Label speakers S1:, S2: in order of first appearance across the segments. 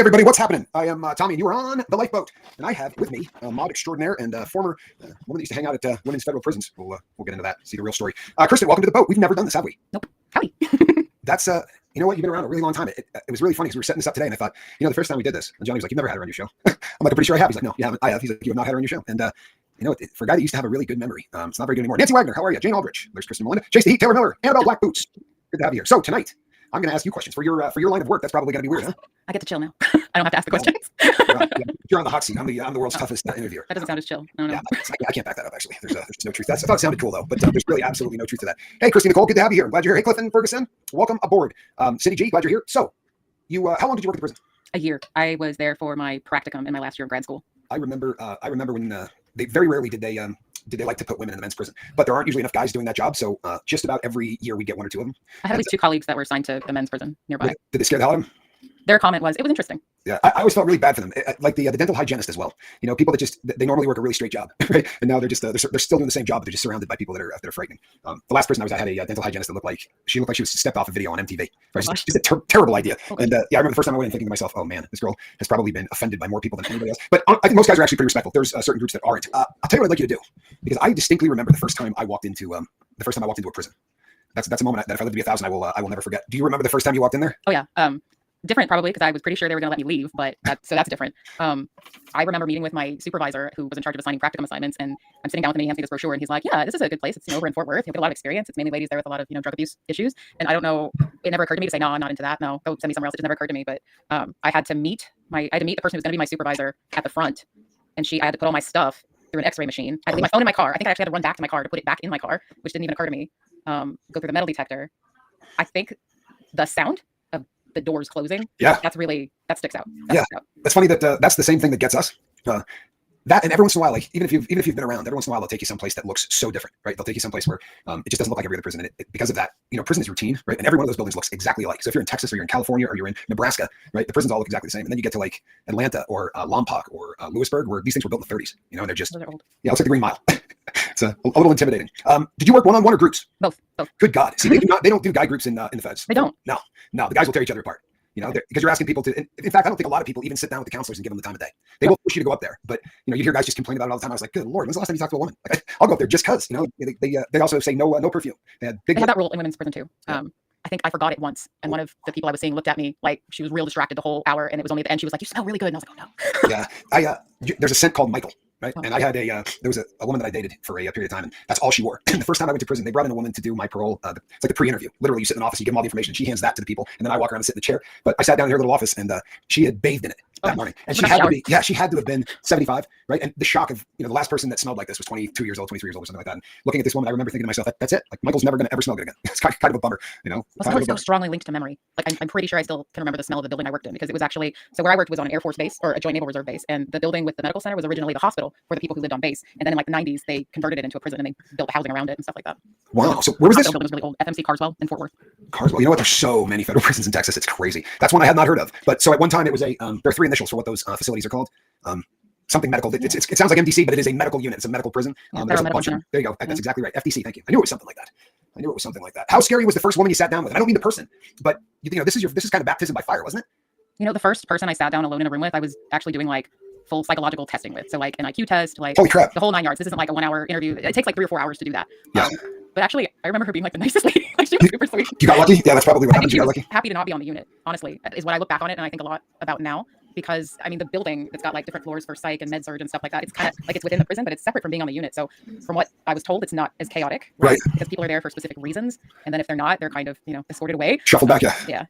S1: everybody, what's happening? I am Tommy, and you are on the Lifeboat, and I have with me a mod extraordinaire and former woman that used to hang out at women's federal prisons. We'll get into that, see the real story. Kristen, welcome to the boat. We've never done this, have we?
S2: Nope. Howdy.
S1: That's you know what? You've been around a really long time. It was really funny because we were setting this up today, and I thought, the first time we did this, and Johnny was like, "You've never had her on your show." I'm like, "I'm pretty sure I have." He's like, "No, you haven't." I have. He's like, "You have not had her on your show." And for a guy that used to have a really good memory, it's not very good anymore. Nancy Wagner, how are you? Jane Aldrich, there's Kristen Melinda, Chase the Heat, Taylor Miller, Annabelle Black Boots. Good to have you here. So tonight, I'm going to ask you questions for your line of work. That's probably going to be weird, huh?
S2: I get to chill now. I don't have to ask the questions.
S1: You're on the hot seat. I'm the world's toughest interviewer.
S2: That doesn't sound as chill. No.
S1: Yeah, I can't back that up, actually. There's no truth. I thought it sounded cool, though, but there's really absolutely no truth to that. Hey, Christy Nicole, good to have you here. I'm glad you're here. Hey, Clifton Ferguson, welcome aboard. Cindy G, glad you're here. So, how long did you work at the prison?
S2: A year. I was there for my practicum in my last year of grad school.
S1: I remember when they very rarely did they like to put women in the men's prison, but there aren't usually enough guys doing that job. So just about every year we get one or two of them.
S2: I had at least two colleagues that were assigned to the men's prison nearby.
S1: Did they scare the hell out of them?
S2: Their comment was, it was interesting.
S1: Yeah, I always felt really bad for them. Like the dental hygienist as well. People that they normally work a really straight job, right? And now they're just they're still doing the same job, but they're just surrounded by people that are frightening. The last person I had a dental hygienist that looked like she was stepped off a video on MTV. Right? Just a terrible idea. Okay. And I remember the first time I went in thinking to myself, oh man, this girl has probably been offended by more people than anybody else. But I think most guys are actually pretty respectful. There's certain groups that aren't. I'll tell you what I'd like you to do, because I distinctly remember the first time I walked into a prison. That's a moment that if I live to be 1,000, I will never forget. Do you remember the first time you walked in there?
S2: Oh yeah. Different probably, because I was pretty sure they were going to let me leave, but that's different. I remember meeting with my supervisor who was in charge of assigning practicum assignments, and I'm sitting down with him, he hands me this brochure, and he's like, yeah, this is a good place. It's over in Fort Worth. You'll get a lot of experience. It's mainly ladies there with a lot of, drug abuse issues. And I don't know, it never occurred to me to say, no, I'm not into that. No, go send me somewhere else. It just never occurred to me. But I had to meet the person who was going to be my supervisor at the front. And I had to put all my stuff through an x-ray machine. I had to leave my phone in my car. I think I actually had to run back to my car to put it back in my car, which didn't even occur to me. Go through the metal detector. I think the sound of the doors closing.
S1: Yeah.
S2: That sticks out.
S1: That's funny that that's the same thing that gets us. That, and every once in a while, like even if you've been around, every once in a while they'll take you someplace that looks so different, right? They'll take you someplace where it just doesn't look like every other prison. And because of that, prison is routine, right? And every one of those buildings looks exactly alike. So if you're in Texas or you're in California or you're in Nebraska, right, the prisons all look exactly the same. And then you get to like Atlanta or Lompoc or Lewisburg, where these things were built in the 30s. And they're just
S2: those are old.
S1: Yeah, it looks like the Green Mile. It's a little intimidating. Did you work one-on-one or groups?
S2: Both.
S1: Good God! See, they don't do guy groups in the feds.
S2: They don't.
S1: No, the guys will tear each other apart. Because you're asking people to. In fact, I don't think a lot of people even sit down with the counselors and give them the time of day. They will push you to go up there, but you hear guys just complain about it all the time. I was like, good Lord, when's the last time you talked to a woman? Like, I'll go up there just because. They also say no perfume. They have
S2: that rule in women's prison too. Yeah. I think I forgot it once, and one of the people I was seeing looked at me like she was real distracted the whole hour, and it was only at the end she was like, "You smell really good," and I was like, "Oh no."
S1: Yeah, there's a scent called Michael. Right. And I had there was a woman that I dated for a period of time, and that's all she wore. The first time I went to prison, they brought in a woman to do my parole. It's like the pre-interview. Literally, you sit in an office, you give them all the information. She hands that to the people, and then I walk around and sit in the chair. But I sat down in her little office, and she had bathed in it that morning. And she had to have been 75, right? And the shock of, the last person that smelled like this was 22 years old, 23 years old, or something like that. And looking at this woman, I remember thinking to myself, that's it. Like, Michael's never going to ever smell good again. It's kind of a bummer,
S2: Well, it's so strongly linked to memory. Like, I'm pretty sure I still can remember the smell of the building I worked in, because it was actually, so where I worked was on an Air Force base or a Joint Naval Reserve base. And the building with the medical center was originally the hospital for the people who lived on base. And then in like the 90s, they converted it into a prison and they built housing around it and stuff like that.
S1: Wow. So where was this?
S2: The building was really old. FMC Carswell in Fort Worth.
S1: Carswell. You know what? There's so many federal prisons in Texas. It's crazy. That's one I had not heard of. But so at one time it was there are three initials for what those facilities are called. Something medical. It sounds like MDC, but it is a medical unit. It's a medical prison. There's a bunch of them. There you go. That's exactly right. FDC. Thank you. I knew it was something like that. How scary was the first woman you sat down with? And I don't mean the person, but this is kind of baptism by fire, wasn't it?
S2: The first person I sat down alone in a room with, I was actually doing like full psychological testing with. So like an IQ test, like
S1: holy crap,
S2: the whole 9 yards. This isn't like a 1 hour interview. It takes like 3 or 4 hours to do that.
S1: Yeah.
S2: But actually, I remember her being like the nicest lady. Like, she was super sweet.
S1: You got lucky? Yeah, that's probably what happened. You got lucky.
S2: Happy to not be on the unit, honestly, is what I look back on it and I think a lot about now. Because the building, it's got like different floors for psych and med surg and stuff like that. It's kind of like it's within the prison, but it's separate from being on the unit. So from what I was told, it's not as chaotic,
S1: right?
S2: Because people are there for specific reasons, and then if they're not, they're kind of escorted away,
S1: shuffled back.
S2: Yeah.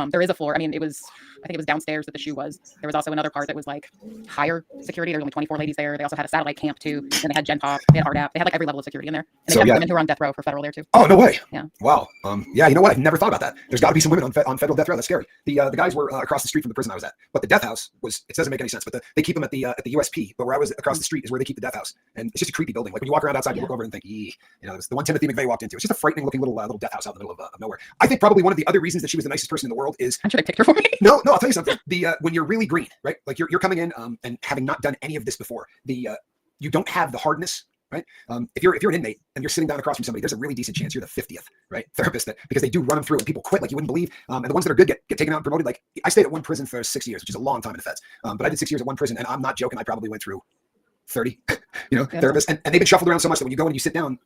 S2: There is a floor. I think it was downstairs that the shoe was. There was also another part that was like higher security. There were only 24 ladies there. They also had a satellite camp too. And they had Gen Pop, they had RDAP. They had like every level of security in there. And they had women who were on death row for federal there too.
S1: Oh, no way.
S2: Yeah.
S1: Wow. You know what? I've never thought about that. There's got to be some women on federal death row. That's scary. The guys were across the street from the prison I was at, but the death house was. It doesn't make any sense. But they keep them at the USP. But where I was across the street is where they keep the death house, and it's just a creepy building. Like when you walk around outside, you look over and think, it's the one Timothy McVeigh walked into. It's just a frightening looking little death house out in the middle of nowhere. I think probably one of the other reasons that she was the nicest person in the world is.
S2: I'm sure they picked her for me.
S1: No, I'll tell you something. When you're really green, right? Like you're coming in and having not done any of this before, you don't have the hardness. Right? right? If you're an inmate and you're sitting down across from somebody, there's a really decent chance you're the 50th, right, therapist that because they do run them through and people quit like you wouldn't believe. And the ones that are good get taken out and promoted. Like I stayed at one prison for 6 years, which is a long time in the feds. But I did 6 years at one prison, and I'm not joking. I probably went through 30, therapists, and they've been shuffled around so much that when you go and you sit down,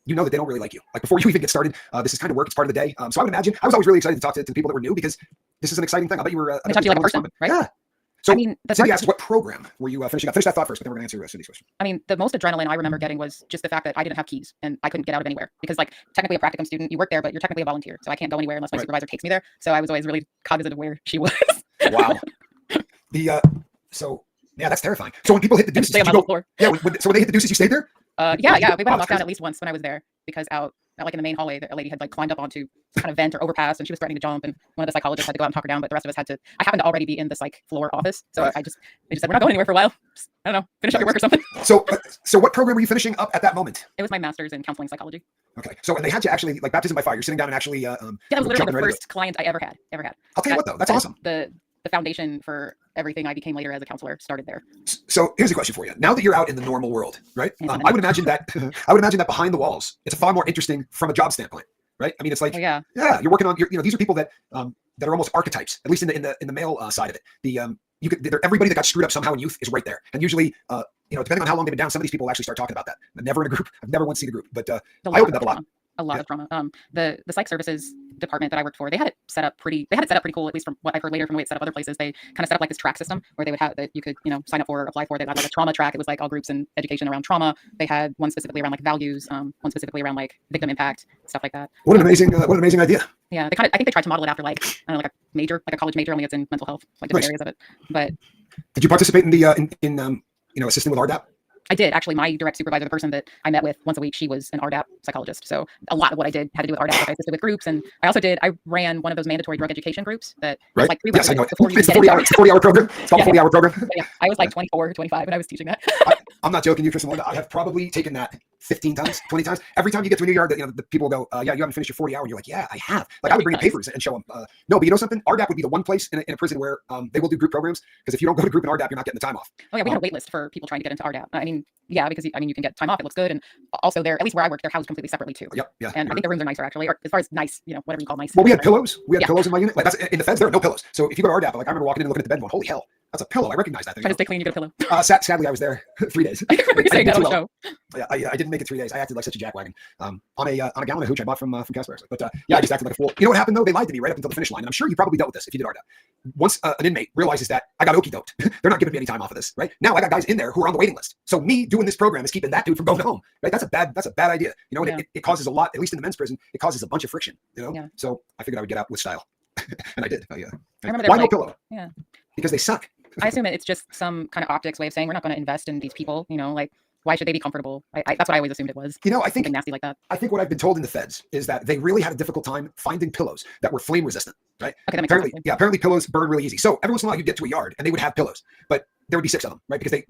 S1: you know that they don't really like you. Like before you even get started, this is kind of work. It's part of the day. So I would imagine I was always really excited to talk to the people that were new because this is an exciting thing. I bet you were.
S2: They talk to you like a person, right?
S1: Yeah. So
S2: I mean,
S1: Cindy asked, what program were you finishing up? Finish that thought first, but then we're going to answer Cindy's question.
S2: I mean, the most adrenaline I remember getting was just the fact that I didn't have keys and I couldn't get out of anywhere because, like, technically a practicum student, you work there, but you're technically a volunteer, so I can't go anywhere unless my supervisor takes me there. So I was always really cognizant of where she was.
S1: Wow. So yeah, that's terrifying. So when people hit the deuces,
S2: stay on my floor.
S1: Yeah. So when they hit the deuces, you stayed there?
S2: Yeah. We went on lockdown at least once when I was there because out like in the main hallway, a lady had like climbed up onto kind of vent or overpass and she was threatening to jump, and one of the psychologists had to go out and talk her down, but the rest of us had to. I happened to already be in the psych floor office, so they just said we're not going anywhere for a while. Just, I don't know, finish up your work or something.
S1: So what program were you finishing up at that moment?
S2: It was my master's in counseling psychology.
S1: Okay. So and they had you actually like baptism by fire. You're sitting down and actually. Yeah,
S2: that was literally the first client I ever had.
S1: I'll tell you what though, that's awesome.
S2: The foundation for everything I became later as a counselor started there.
S1: So here's a question for you. Now that you're out in the normal world, right? I would imagine that behind the walls, it's far more interesting from a job standpoint, right? I mean, it's like, yeah, you're working on, these are people that that are almost archetypes, at least in the male side of it. Everybody that got screwed up somehow in youth is right there, and usually, depending on how long they've been down, some of these people will actually start talking about that. Never in a group. I've never once seen a group, but I opened up a lot.
S2: A lot of trauma. The psych services department that I worked for, they had it set up pretty cool, at least from what I've heard later from the way it's set up other places. They kind of set up like this track system where they would have that you could, sign up for, apply for. They had like a trauma track. It was like all groups in education around trauma. They had one specifically around like values, one specifically around like victim impact, stuff like that.
S1: What an amazing idea.
S2: Yeah. I think they tried to model it after like, I don't know, like a major, like a college major, only it's in mental health, like different areas of it. But
S1: did you participate in the, assisting with RDAP?
S2: I did. Actually, my direct supervisor, the person that I met with once a week, she was an RDAP psychologist. So a lot of what I did had to do with RDAP. Like I assisted with groups, and I ran one of those mandatory drug education groups that was like
S1: yes, I know. It's a 40-hour program. It's called 40-hour program.
S2: Yeah, I was like 24, 25, and I was teaching that.
S1: I'm not joking, you, Chris and Melinda. I have probably taken that 15 times, 20 times. Every time you get to a new yard, the people go, yeah, you haven't finished your 40-hour. And you're like, yeah, I have. Like I would bring in papers and show them. No, but you know something? RDAP would be the one place in a prison where they will do group programs, because if you don't go to group in RDAP, you're not getting the time off.
S2: Oh yeah, we had a wait list for people trying to get into RDAP. I mean, yeah, because you can get time off. It looks good, and also they're, at least where I work, they're housed completely separately too.
S1: Yep, yeah.
S2: And I think the rooms are nicer actually, or as far as nice, whatever you call nice.
S1: Well, we had pillows. We had pillows in my unit. Like that's in the feds, there are no pillows. So if you go to RDAP, like I remember walking in and looking at the bed, going, "Holy hell, that's a pillow!" I recognize that thing.
S2: Try to stay clean, you get a pillow.
S1: Sadly, I was there 3 days. I didn't make it 3 days. I acted like such a jackwagon on a gallon of hooch I bought from Casper. But yeah, I just acted like a fool. You know what happened though? They lied to me right up until the finish line, and I'm sure you probably dealt with this if you did RDAP. Once an inmate realizes that I got okey doked, they're not giving me any time off of this. Right now, I got guys in there who are on the waiting list. So me doing this program is keeping that dude from going home. Right? That's a bad idea. It causes a lot. At least in the men's prison, it causes a bunch of friction. So I figured I would get out with style, and I did. I remember why no pillow? Yeah, because they suck.
S2: I assume it's just some kind of optics way of saying we're not going to invest in these people. Like why should they be comfortable? That's what I always assumed it was.
S1: I think
S2: something nasty like that.
S1: I think what I've been told in the feds is that they really had a difficult time finding pillows that were flame resistant. Right?
S2: Okay, that makes sense.
S1: Apparently pillows burn really easy. So every once in a while you'd get to a yard and they would have pillows, but there would be 6 of them, right? Because it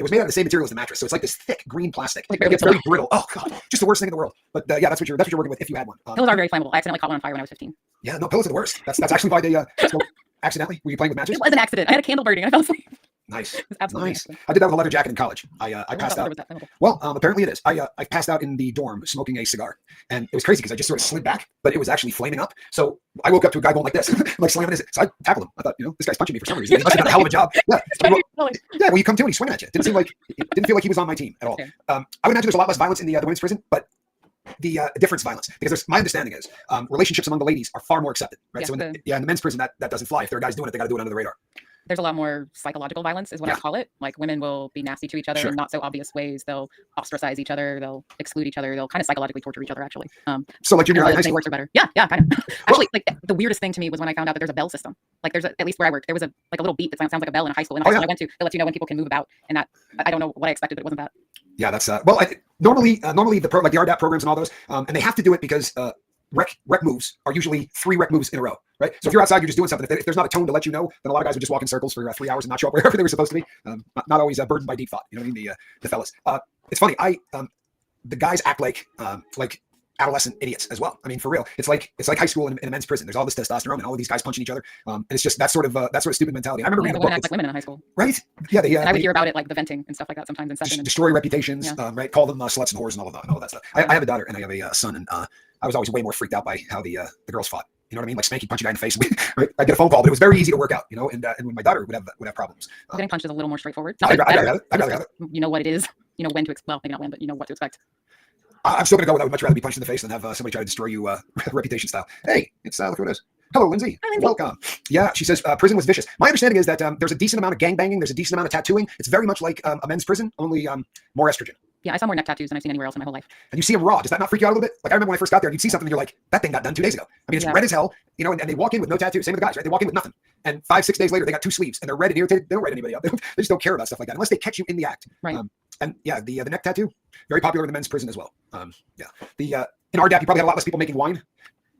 S1: was made out of the same material as the mattress, so it's like this thick green plastic. It gets very brittle. Oh god, just the worst thing in the world. But yeah, that's what you're working with if you had one.
S2: Pillows are very flammable. I accidentally caught one on fire when I was 15.
S1: Yeah, no, pillows are the worst. That's actually why they accidentally. Were you playing with matches?
S2: It was an accident. I had a candle burning and I fell asleep.
S1: Nice.
S2: It was absolutely
S1: nice. I did that with a leather jacket in college. I passed out. Well, apparently it is. I passed out in the dorm smoking a cigar, and it was crazy because I just sort of slid back, but it was actually flaming up. So I woke up to a guy going like this, like slamming his. So I tackled him. I thought, this guy's punching me for some reason. He must have done a hell of a job. Yeah. Well, you come to and he's swinging at you. Didn't feel like he was on my team at all. Okay. I would imagine there's a lot less violence in the women's prison, but the difference violence, because my understanding is relationships among the ladies are far more accepted, right? Yeah, so in the men's prison that doesn't fly. If there are guys doing it, they got to do it under the radar.
S2: There's a lot more psychological violence is what I call it. Like women will be nasty to each other in not so obvious ways. They'll ostracize each other. They'll exclude each other. They'll kind of psychologically torture each other actually.
S1: So like junior high school
S2: works are better. Yeah, kind of. Actually, like the weirdest thing to me was when I found out that there's a bell system. Like there's at least where I worked, there was a little beat that sounds like a bell in a high school. In a high school I went to, it lets you know when people can move about. And that I don't know what I expected, but it wasn't that.
S1: Yeah, that's normally the like the RDAP programs and all those, and they have to do it because rec moves are usually 3 rec moves in a row, right? So if you're outside, you're just doing something. If there's not a tone to let you know, then a lot of guys would just walk in circles for 3 hours and not show up wherever they were supposed to be. Not always burdened by deep thought. You know what I mean? The fellas. It's funny. The guys act like adolescent idiots as well. I mean, for real, it's like high school in a men's prison. There's all this testosterone and all of these guys punching each other, and it's just that sort of stupid mentality. I remember
S2: Yeah,
S1: reading
S2: the
S1: the book,
S2: women act like women in high school.
S1: right? Yeah,
S2: And I would
S1: they
S2: hear about it, like the venting and stuff like that sometimes in session.
S1: destroy reputations,
S2: Yeah.
S1: right? Call them sluts and whores and all of that stuff.
S2: Yeah.
S1: I have a daughter and I have a son, and I was always way more freaked out by how the girls fought. You know what I mean? Like spanky, punch a guy in the face. Right? I get a phone call, but it was very easy to work out. You know, and when my daughter would have problems.
S2: Getting punched is a little more straightforward.
S1: I'd
S2: Not that it's
S1: rather
S2: better,
S1: have it. I'd rather
S2: just
S1: have it.
S2: 'cause you know what it is. You know when to expect. Well, maybe not when, but you know what to expect.
S1: I'm still gonna go with I would much rather be punched in the face than have somebody try to destroy you reputation style. Hey, it's look who it is. Hello, Lindsay.
S2: Hi, Lindsay.
S1: Welcome. Yeah, she says prison was vicious. My understanding is that there's a decent amount of gangbanging. There's a decent amount of tattooing. It's very much like a men's prison, only more estrogen.
S2: Yeah, I saw more neck tattoos than I've seen anywhere else in my whole life.
S1: And you see them raw. Does that not freak you out a little bit? Like I remember when I first got there, you'd see something and you're like, that thing got done 2 days ago. I mean, it's
S2: Yeah.
S1: red as hell, you know, and they walk in with no tattoo. Same with the guys, right? They walk in with nothing. And 5-6 days later, they got 2 sleeves and they're red and irritated. They don't write anybody up. They just don't care about stuff like that unless they catch you in the act.
S2: Right.
S1: And yeah, the neck tattoo, very popular in the men's prison as well. Yeah. In our DAP, you probably had a lot less people making wine.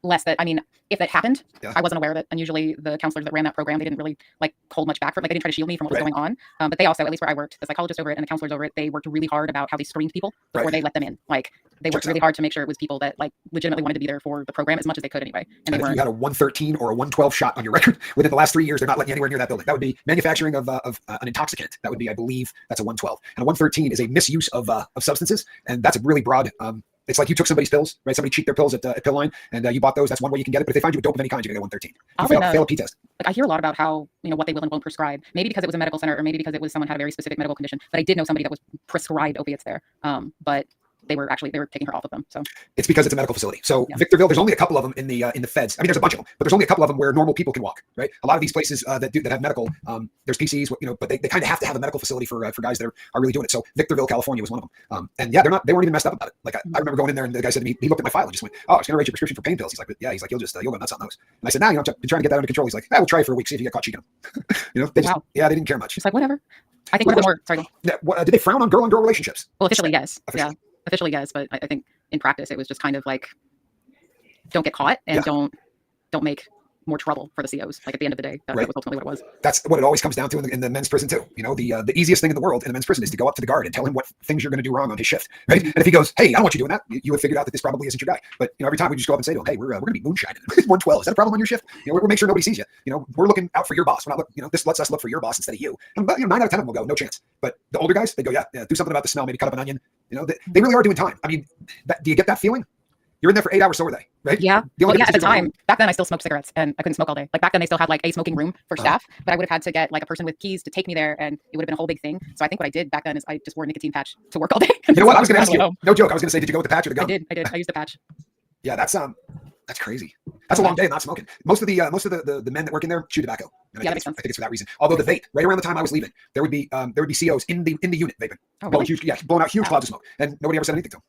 S2: Less that, I mean, if it happened,
S1: Yeah.
S2: I wasn't aware of it. And usually the counselors that ran that program, they didn't really like hold much back from it. Like they didn't try to shield me from what was
S1: Right.
S2: going on. But they also, at least where I worked, the psychologist over it and the counselors over it, they worked really hard about how they screened people before
S1: Right.
S2: they let them in. Like they worked
S1: Checks
S2: really
S1: out.
S2: hard to make sure it was people that like legitimately wanted to be there for the program as much as they could anyway. And
S1: And
S2: they
S1: if
S2: weren't.
S1: you had a 113 or a 112 shot on your record within the last 3 years, they're not letting you anywhere near that building. That would be manufacturing of an intoxicant. That would be, I believe, that's a 112. And a 113 is a misuse of substances, and that's a really broad. It's like you took somebody's pills, right? Somebody cheat their pills at Pill Line, and you bought those. That's one way you can get it. But if they find you with dope of any kind, you can get 113.
S2: I'll
S1: You
S2: win,
S1: fail a P test.
S2: Like I hear a lot about how, you know, what they will and won't prescribe. Maybe because it was a medical center or maybe because it was someone had a very specific medical condition. But I did know somebody that was prescribed opiates there. But they were taking her off of them. So
S1: It's because it's a medical facility. So
S2: Yeah.
S1: Victorville, there's only a couple of them in the feds. I mean, there's a bunch of them, but there's only a couple of them where normal people can walk, right? A lot of these places that have medical, there's PCs, you know, but they kind of have to have a medical facility for guys that are really doing it. So Victorville, California was one of them. And yeah, they weren't even messed up about it. Like I remember going in there and the guy said to me, he looked at my file and just went, "Oh, it's gonna write your prescription for pain pills." He's like, "Yeah," he's like, "You'll go nuts on those." And I said, "Nah, you know, I've been trying to get that under control." He's like, "We'll try it for a week, see if you get caught cheating them." You know, they just,
S2: Wow.
S1: yeah, they didn't care much.
S2: it's like, whatever. I think one of the more, sorry, go.
S1: Now, did they frown on girl-on-girl relationships?
S2: Well, officially, yes.
S1: Officially.
S2: Yeah. Officially, yes. But I think in practice, it was just kind of like, don't get caught and
S1: Yeah.
S2: don't make more trouble for the COs. Like at the end of the day, that
S1: Right.
S2: was ultimately what it was.
S1: That's what it always comes down to in the men's prison too. You know, the easiest thing in the world in the men's prison is to go up to the guard and tell him what things you're going to do wrong on his shift, right? And if he goes, "Hey, I don't want you doing that," you would figure out that this probably isn't your guy. But you know, every time we just go up and say to him, "Hey, we're going to be moonshining." 112. Is that a problem on your shift? You know, we'll make sure nobody sees you. You know, we're looking out for your boss. We're not look, you know, this lets us look for your boss instead of you. And you know, 9 out of 10 of them will go, "No chance." But the older guys, they go, "Yeah, do something about the smell. Maybe cut up an onion." You know, they really are doing time. I mean, do you get that feeling? You're in there for 8 hours, so are they, right?
S2: Yeah.
S1: The only
S2: Well, yeah, at
S1: difference
S2: the
S1: is you're
S2: time, back then I still smoked cigarettes and I couldn't smoke all day. Like back then they still had like a smoking room for
S1: Uh-huh.
S2: staff, but I would have had to get like a person with keys to take me there and it would have been a whole big thing. So I think what I did back then is I just wore a nicotine patch to work all day.
S1: You know what? I was going to ask you.
S2: Home.
S1: No joke. I was going to say, did you go with the patch or the
S2: I
S1: gun?
S2: did. I used the patch.
S1: Yeah, that's crazy. That's a long day of not smoking. Most of the men that work in there chew tobacco. And
S2: Yeah,
S1: I
S2: that
S1: think
S2: makes sense.
S1: I think it's for that reason. Although the vape, right around the time I was leaving, there would be COs in the unit vaping,
S2: Oh,
S1: blowing
S2: really?
S1: blowing out huge
S2: Wow.
S1: clouds of smoke, and nobody ever said anything to them.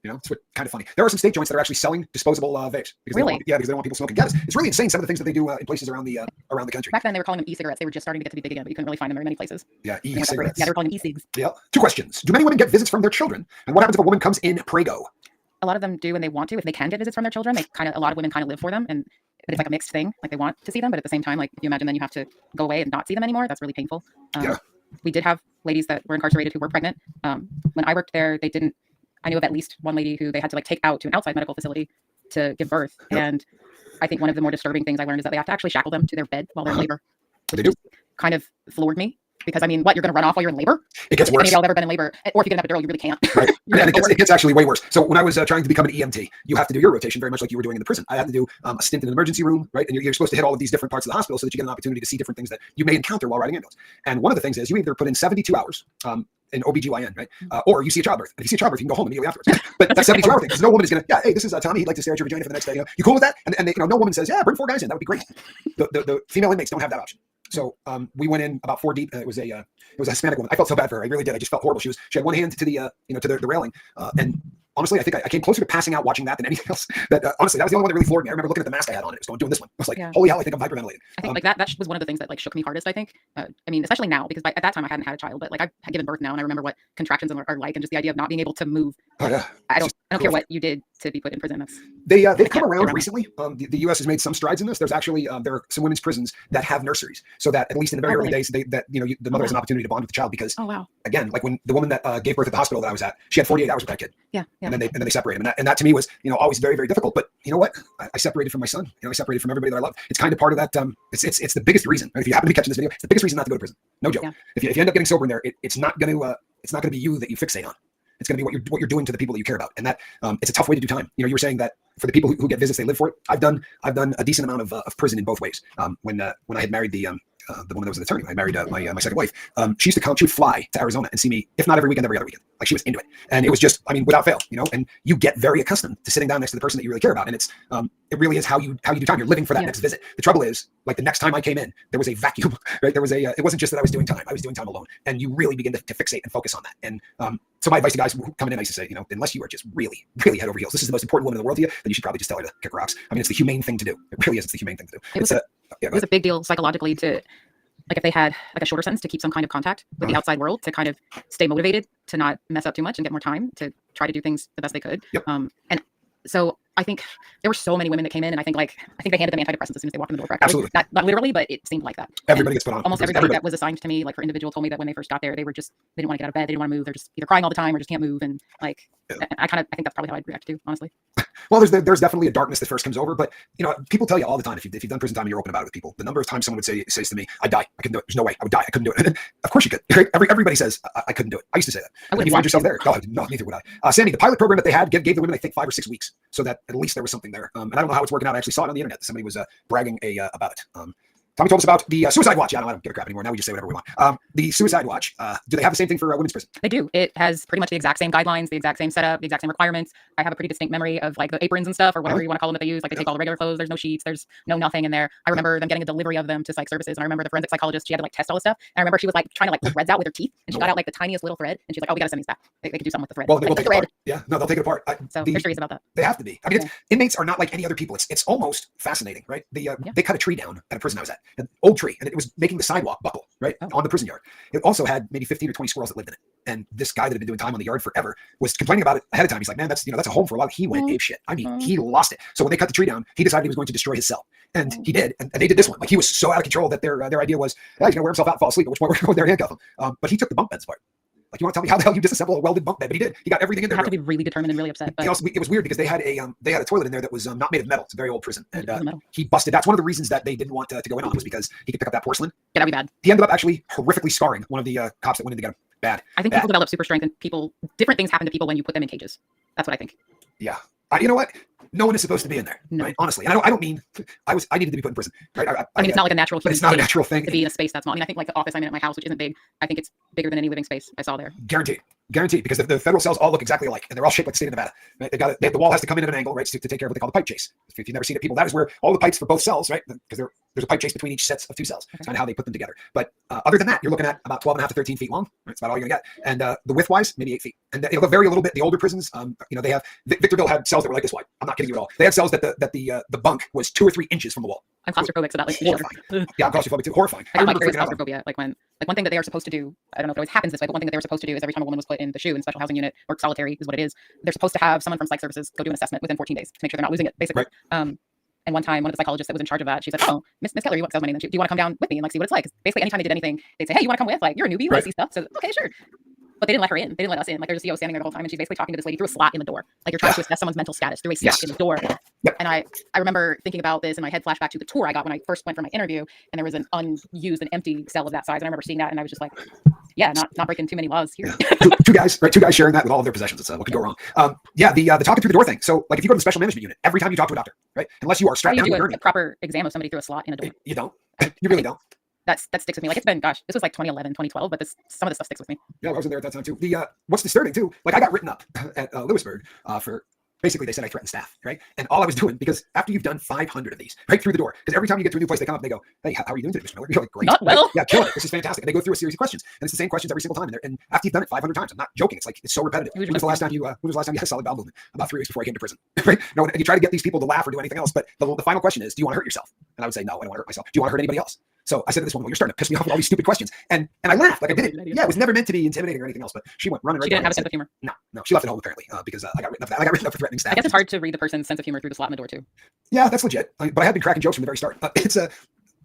S1: You know, it's kind of funny. There are some state joints that are actually selling disposable vapes because
S2: Really?
S1: because they don't want people smoking. Yeah, it's really insane. Some of the things that they do in places around the country.
S2: Back then they were calling them e-cigarettes. They were just starting to get to be big again, but you couldn't really find them very many places.
S1: Yeah,
S2: They went that route.
S1: e-cigarettes.
S2: Yeah, they were calling them e-cigs.
S1: Yeah. 2 questions. Do many women get visits from their children? And what happens if a woman comes in prego?
S2: A lot of them do when they want to. If they can get visits from their children, a lot of women kind of live for them, but it's like a mixed thing. Like they want to see them, but at the same time, like if you imagine then you have to go away and not see them anymore, that's really painful.
S1: Yeah.
S2: We did have ladies that were incarcerated who were pregnant. When I worked there, I knew of at least one lady who they had to like take out to an outside medical facility to give birth.
S1: Yep.
S2: And I think one of the more disturbing things I learned is that they have to actually shackle them to their bed while they're in labor.
S1: They do.
S2: Kind of floored me because I mean, what, you're going to run off while you're in labor?
S1: It gets
S2: If any
S1: worse.
S2: of y'all have ever been in labor, or if you get an epidural, you really can't.
S1: Right.
S2: You're
S1: And
S2: gonna
S1: it gets actually way worse. So when I was trying to become an EMT, you have to do your rotation very much like you were doing in the prison. I had to do a stint in an emergency room, right? And you're supposed to hit all of these different parts of the hospital so that you get an opportunity to see different things that you may encounter while riding ambulance. And one of the things is you either put in 72 hours in OBGYN, right? Or you see a childbirth. And if you see a childbirth, you can go home immediately afterwards. But that's 72-hour thing because no woman is going to, yeah, hey, this is Tommy. He'd like to stare at your vagina for the next day. You know, you cool with that? And they, you know, no woman says, yeah, bring 4 guys in. That would be great. The female inmates don't have that option. So we went in about 4 deep. It was a Hispanic woman. I felt so bad for her. I really did. I just felt horrible. She had one hand to the to the railing, and honestly, I think I came closer to passing out watching that than anything else. Honestly, that was the only one that really floored me. I remember looking at the mask I had on. It was doing this one. I was like,
S2: Yeah.
S1: holy hell, I think I'm hyperventilating.
S2: I think like that was one of the things that like shook me hardest. I think, I mean, especially now because at that time I hadn't had a child, but like I've given birth now, and I remember what contractions are like, and just the idea of not being able to move.
S1: Oh yeah.
S2: I don't care
S1: cool.
S2: what you did to be put in prison. That's
S1: They've come
S2: yeah,
S1: around
S2: irrelevant.
S1: recently. The U.S. has made some strides in this. There's actually there are some women's prisons that have nurseries, so that at least in the very
S2: Oh,
S1: early
S2: really?
S1: days, the mother has an opportunity to bond with the child because
S2: Oh, wow.
S1: again, like when the woman that gave birth at the hospital that I was at, she had 48 hours with that kid,
S2: Yeah, yeah.
S1: and then they separated him, and that to me was always very very difficult. But you know what? I separated from my son. I separated from everybody that I love. It's kind of part of that. It's the biggest reason. Right? If you happen to be catching this video, it's the biggest reason not to go to prison. No joke.
S2: Yeah.
S1: If you end up getting sober in there, it's not going to be you that you fixate on. It's going to be what you're doing to the people that you care about, and that it's a tough way to do time. You were saying that for the people who get visits, they live for it. I've done a decent amount of prison in both ways. When I had married the woman that was an attorney, I married my second wife. She used to come. She would fly to Arizona and see me, if not every weekend, every other weekend. Like she was into it, and it was just, without fail. And you get very accustomed to sitting down next to the person that you really care about, and it really is how you do time. You're living for that next visit. The trouble is, like the next time I came in, there was a vacuum. Right? There was it wasn't just that I was doing time. I was doing time alone, and you really begin to fixate and focus on that. And so my advice to guys who come in, I used to say, unless you are just really, really head over heels, this is the most important woman in the world to you, then you should probably just tell her to kick rocks. It's the humane thing to do. It really is. It's the humane thing to do.
S2: It was a big deal psychologically to, like, if they had like a shorter sentence, to keep some kind of contact with the outside world, to kind of stay motivated, to not mess up too much and get more time to try to do things the best they could.
S1: Yep.
S2: And so I think there were so many women that came in, and I think they handed them antidepressants as soon as they walked in the door.
S1: Absolutely.
S2: Not literally, but it seemed like that.
S1: Everybody gets put on.
S2: Almost everybody that was assigned to me, like her individual, told me that when they first got there, they didn't want to get out of bed, they didn't want to move, they're just either crying all the time or just can't move, and like I think that's probably how I'd react to, honestly.
S1: Well, there's definitely a darkness that first comes over, but people tell you all the time, if you've done prison time and you're open about it with people, the number of times someone says to me, "I'd die. I couldn't do it. There's no way. I would die. I couldn't do it." And of course you could. Right? Everybody says, I couldn't do it. I used to say that. And you find yourself there. No, neither would I. Sammy, the pilot program that they had gave the women, I think, 5 or 6 weeks, so that at least there was something there. And I don't know how it's working out. I actually saw it on the internet. Somebody was bragging about it. Tommy told us about the suicide watch. Yeah, I don't give a crap anymore. Now we just say whatever we want. The suicide watch. Do they have the same thing for women's prison?
S2: They do. It has pretty much the exact same guidelines, the exact same setup, the exact same requirements. I have a pretty distinct memory of like the aprons and stuff, or whatever you want to call them that they use. Like they take all the regular clothes. There's no sheets. There's no nothing in there. I remember them getting a delivery of them to psych services, and I remember the forensic psychologist. She had to like test all this stuff. And I remember she was like trying to like pull threads out with her teeth, and she got out like the tiniest little thread, and she's like, "Oh, we gotta send these back. They could do something with the thread."
S1: Well, they will
S2: like,
S1: take it apart. Yeah, no, they'll take it apart.
S2: So they're serious about that.
S1: They have to be. Inmates are not like any other people. It's almost fascinating, right? They cut a tree down at a prison I was at, an old tree, and it was making the sidewalk buckle, right, on the prison yard. It also had maybe 15 or 20 squirrels that lived in it. And this guy that had been doing time on the yard forever was complaining about it ahead of time. He's like, "Man, that's a home for a lot." He went ape shit. He lost it. So when they cut the tree down, he decided he was going to destroy his cell, and he did. And they did this one. Like he was so out of control that their idea was, he's gonna wear himself out and fall asleep. At which point we're going there and handcuff him. But he took the bunk beds apart. Like, you want to tell me how the hell you disassemble a welded bunk bed? But he did. He got everything in there.
S2: You have to be really determined and really upset. But
S1: it was weird because they had a toilet in there that was not made of metal. It's a very old prison, and
S2: metal.
S1: he busted. That's one of the reasons that they didn't want to go in on, was because he could pick up that porcelain.
S2: Yeah, that'd be bad.
S1: He ended up actually horrifically scarring one of the cops that went in to get him. Bad.
S2: I think people develop super strength, and different things happen to people when you put them in cages. That's what I think.
S1: Yeah. You know what? No one is supposed to be in there, right? Honestly. And I don't mean I needed to be put in prison, right?
S2: I mean, it's not like a natural
S1: but it's not a natural thing
S2: to be in a space that's small. I mean, I think like the office I'm in at my house, which isn't big, I think it's bigger than any living space I saw there.
S1: Guaranteed, because the federal cells all look exactly alike, and they're all shaped like the state of Nevada. Right? The wall has to come in at an angle, right, to take care of what they call the pipe chase. If you've never seen it, people, that is where all the pipes for both cells, right, because there's a pipe chase between each sets of 2 cells. That's kind of how they put them together. But other than that, you're looking at about 12 and a half to 13 feet long. Right? That's about all you're gonna get. And the width-wise, maybe 8 feet. And they'll vary a little bit. The older prisons, they have Victorville had cells that were like this wide. I'm not kidding you at all. They had cells that the bunk was 2 or 3 inches from the wall.
S2: I'm claustrophobic, so that like
S1: horrifying. Yeah, I'm claustrophobic too. Horrifying.
S2: I remember like claustrophobia. Like one thing that they are supposed to do, I don't know if it always happens this way, but one thing that they were supposed to do is every time a woman was put in the SHU, in special housing unit, or solitary is what it is, they're supposed to have someone from psych services go do an assessment within 14 days to make sure they're not losing it, basically.
S1: Right.
S2: And one time, one of the psychologists that was in charge of that, she said, "Oh, Miss Keller, that was my name. Do you want to come down with me and like see what it's like?" 'Cause basically, anytime they did anything, they'd say, "Hey, you want to come with? Like, you're a newbie, you want to see stuff." So okay, sure. But they didn't let her in. They didn't let us in. Like, there's a CO standing there the whole time, and she's basically talking to this lady through a slot in the door. Like, you're trying to assess someone's mental status through a slot in the door.
S1: Yep.
S2: And I remember thinking about this, and my head flashed back to the tour I got when I first went for my interview, and there was an unused and empty cell of that size. And I remember seeing that, and I was just like, yeah, not breaking too many laws here.
S1: Yeah. two guys sharing that with all of their possessions. It's what could go wrong. The talking through the door thing. So, like, if you go to the special management unit, every time you talk to a doctor, right, unless you are strapped down to
S2: a proper exam of somebody through a slot in a door.
S1: You don't. You really don't.
S2: That sticks with me. Like, it's been, gosh, this was like 2011, 2012, but some of this stuff sticks with me.
S1: Yeah, I was in there at that time too. What's disturbing too, like I got written up at Lewisburg for basically they said I threatened staff, right? And all I was doing, because after you've done 500 of these, right through the door, because every time you get to a new place, they come up and they go, "Hey, how are you doing today, Mr. Miller?" You're like, "Great."
S2: Not well.
S1: Right? Yeah, killing it. This is fantastic. And they go through a series of questions, and it's the same questions every single time. And after you've done it 500 times, I'm not joking. It's so repetitive. When was the last time you had a solid bowel movement? About 3 weeks before I came to prison, right? No, and you try to get these people to laugh or do anything else, but the final question is, do you want to hurt yourself? And I would say, no, I don't want to hurt myself. Do you want to hurt anybody else? So I said to this woman, well, you're starting to piss me off with all these stupid questions. And I laughed like I did it. Yeah, it was never meant to be intimidating or anything else, but she went running right
S2: She didn't
S1: down
S2: have a sense of humor.
S1: No, she left it home apparently because I got written up. I got written up for threatening staff.
S2: I guess it's hard to read the person's sense of humor through the slot in the door too.
S1: Yeah, that's legit. But I had been cracking jokes from the very start. It's a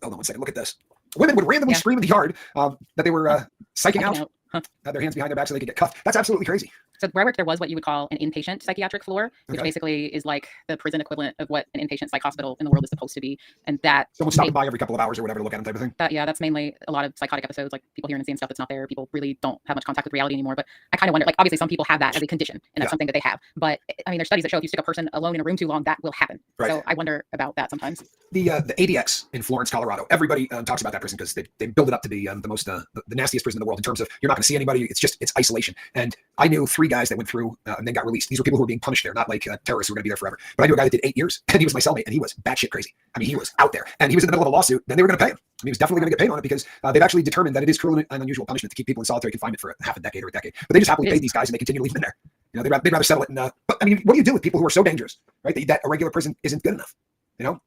S1: hold on one second. Look at this. Women would randomly scream in the yard that they were psyching out. Had their hands behind their back so they could get cuffed. That's absolutely crazy.
S2: So where I worked, there was what you would call an inpatient psychiatric floor, which basically is like the prison equivalent of what an inpatient psych hospital in the world is supposed to be. And that
S1: someone stopping by every couple of hours or whatever to look at them type of thing.
S2: That's mainly a lot of psychotic episodes, like people hearing and seeing stuff that's not there. People really don't have much contact with reality anymore. But I kind of wonder, like obviously some people have that as a condition and that's something that they have. But I mean, there's studies that show if you stick a person alone in a room too long, that will happen. Right. So I wonder about that sometimes.
S1: The ADX in Florence, Colorado. Everybody talks about that prison because they build it up to be the most the nastiest prison in the world in terms of you're not going to see anybody. It's isolation. And I knew 3 guys that went through and then got released. These were people who were being punished there, not like terrorists who were going to be there forever. But I knew a guy that did 8 years, and he was my cellmate, and he was batshit crazy. I mean, he was out there, and he was in the middle of a lawsuit. Then they were going to pay him. I mean, he was definitely going to get paid on it because they've actually determined that it is cruel and unusual punishment to keep people in solitary confinement for half a decade or a decade. But they just happily pay these guys, and they continue to leave them in there. You know, they'd rather settle it. But I mean, what do you do with people who are so dangerous, right? That a regular prison isn't good enough. You know,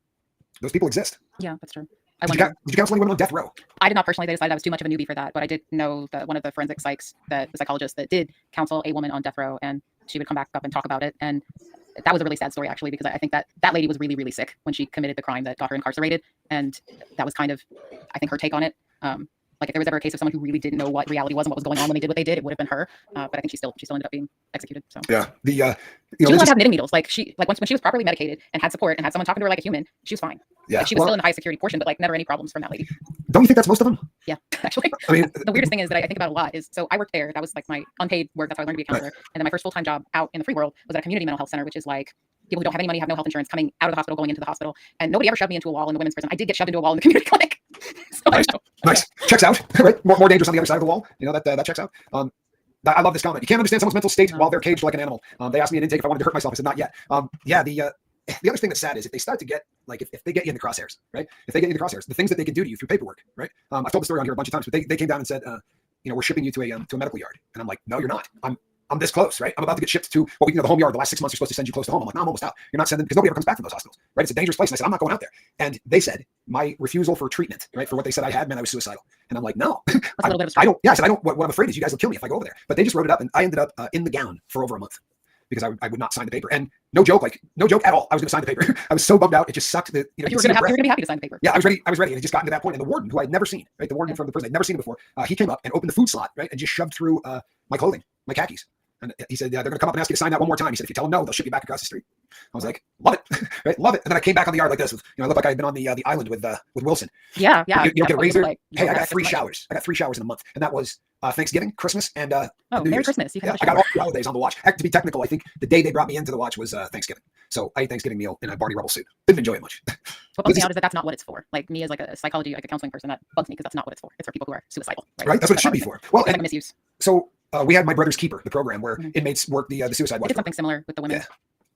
S1: those people exist.
S2: Yeah, that's true.
S1: Did you counsel anyone on death row?
S2: I did not personally. They decided I was too much of a newbie for that, but I did know that one of the forensic psychs, the psychologist that did counsel a woman on death row, and she would come back up and talk about it. And that was a really sad story, actually, because I think that lady was really, really sick when she committed the crime that got her incarcerated. And that was kind of, I think, her take on it. Like if there was ever a case of someone who really didn't know what reality was and what was going on when they did what they did, it would have been her. But I think she still ended up being executed. So
S1: yeah,
S2: she was allowed to have knitting needles. Like when she was properly medicated and had support and had someone talking to her like a human, she was fine.
S1: Yeah,
S2: like she was still in the high security portion, but like never any problems from that lady.
S1: Don't you think that's most of them?
S2: Yeah, actually.
S1: I mean,
S2: the weirdest thing is that I think about a lot is so I worked there. That was like my unpaid work. That's how I learned to be a counselor. Right. And then my first full-time job out in the free world was at a community mental health center, which is like people who don't have any money, have no health insurance, coming out of the hospital, going into the hospital. And nobody ever shoved me into a wall in the women's prison. I did get shoved into a wall in the community clinic. So
S1: nice. Checks out. Right. More dangerous on the other side of the wall. You know, that checks out. I love this comment. You can't understand someone's mental state while they're caged like an animal. They asked me at intake if I wanted to hurt myself. I said, not yet. The other thing that's sad is if they start to get, like, if they get you in the crosshairs, right? If they get you in the crosshairs, the things that they can do to you through paperwork, right? I've told the story on here a bunch of times, but they came down and said, we're shipping you to a medical yard. And I'm like, no, you're not. I'm this close, right? I'm about to get shipped to the home yard. The last 6 months are supposed to send you close to home. I'm like, no, I'm almost out. You're not sending, because nobody ever comes back from those hospitals, right? It's a dangerous place. And I said, I'm not going out there. And they said my refusal for treatment, right, for what they said I had, meant I was suicidal. And I'm like, no, I don't. What I'm afraid is you guys will kill me if I go over there. But they just wrote it up, and I ended up in the gown for over a month because I would not sign the paper. And no joke at all. I was going to sign the paper. I was so bummed out. It just sucked. You were going
S2: to be happy to sign the paper.
S1: Yeah, I was ready. And it just got to that point. And the warden, who I'd never seen, right, the warden from the prison, I'd never seen him before. He came up and opened the food slot, right, and just shoved through my clothing, my khakis. And he said, they're going to come up and ask you to sign that one more time. He said, if you tell them no, they'll ship you back across the street. I was like, love it, right? Love it. And then I came back on the yard like this. I looked like I had been on the island with Wilson.
S2: Yeah.
S1: You don't get a razor. Hey, I got 3 showers. I got 3 showers in a month, and that was Thanksgiving, Christmas, and New Year's.
S2: Christmas.
S1: I got all the holidays on the watch. To be technical, I think the day they brought me into the watch was Thanksgiving. So I ate Thanksgiving meal in a Barney Rubble suit. Didn't enjoy it much.
S2: What bugs me out is that that's not what it's for. Like me as like a psychology, like a counseling person, that bugs me because that's not what it's for. It's for people who are suicidal.
S1: Right. That's what it should be for. Well,
S2: like misuse.
S1: So we had My Brother's Keeper, the program where inmates work the suicide watch.
S2: I did something similar with the women.
S1: Yeah.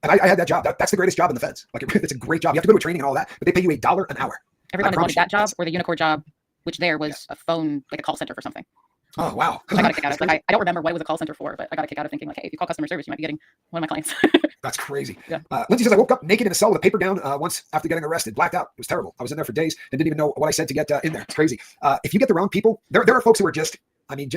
S1: And I had that job. That's the greatest job in the feds. Like it's a great job. You have to go to training and all that, but they pay you $1 an hour.
S2: Everyone wanted that job or the Unicorn job, which there was a phone, like a call center for something.
S1: Oh, wow.
S2: I got a kick out of it. Like, I don't remember what it was a call center for, but I got a kick out of thinking like, hey, if you call customer service, you might be getting one of my clients.
S1: That's crazy.
S2: Yeah.
S1: Lindsay says, I woke up naked in a cell with a paper down once after getting arrested. Blacked out. It was terrible. I was in there for days and didn't even know what I said to get in there. It's crazy. If you get the wrong people, there are folks who are just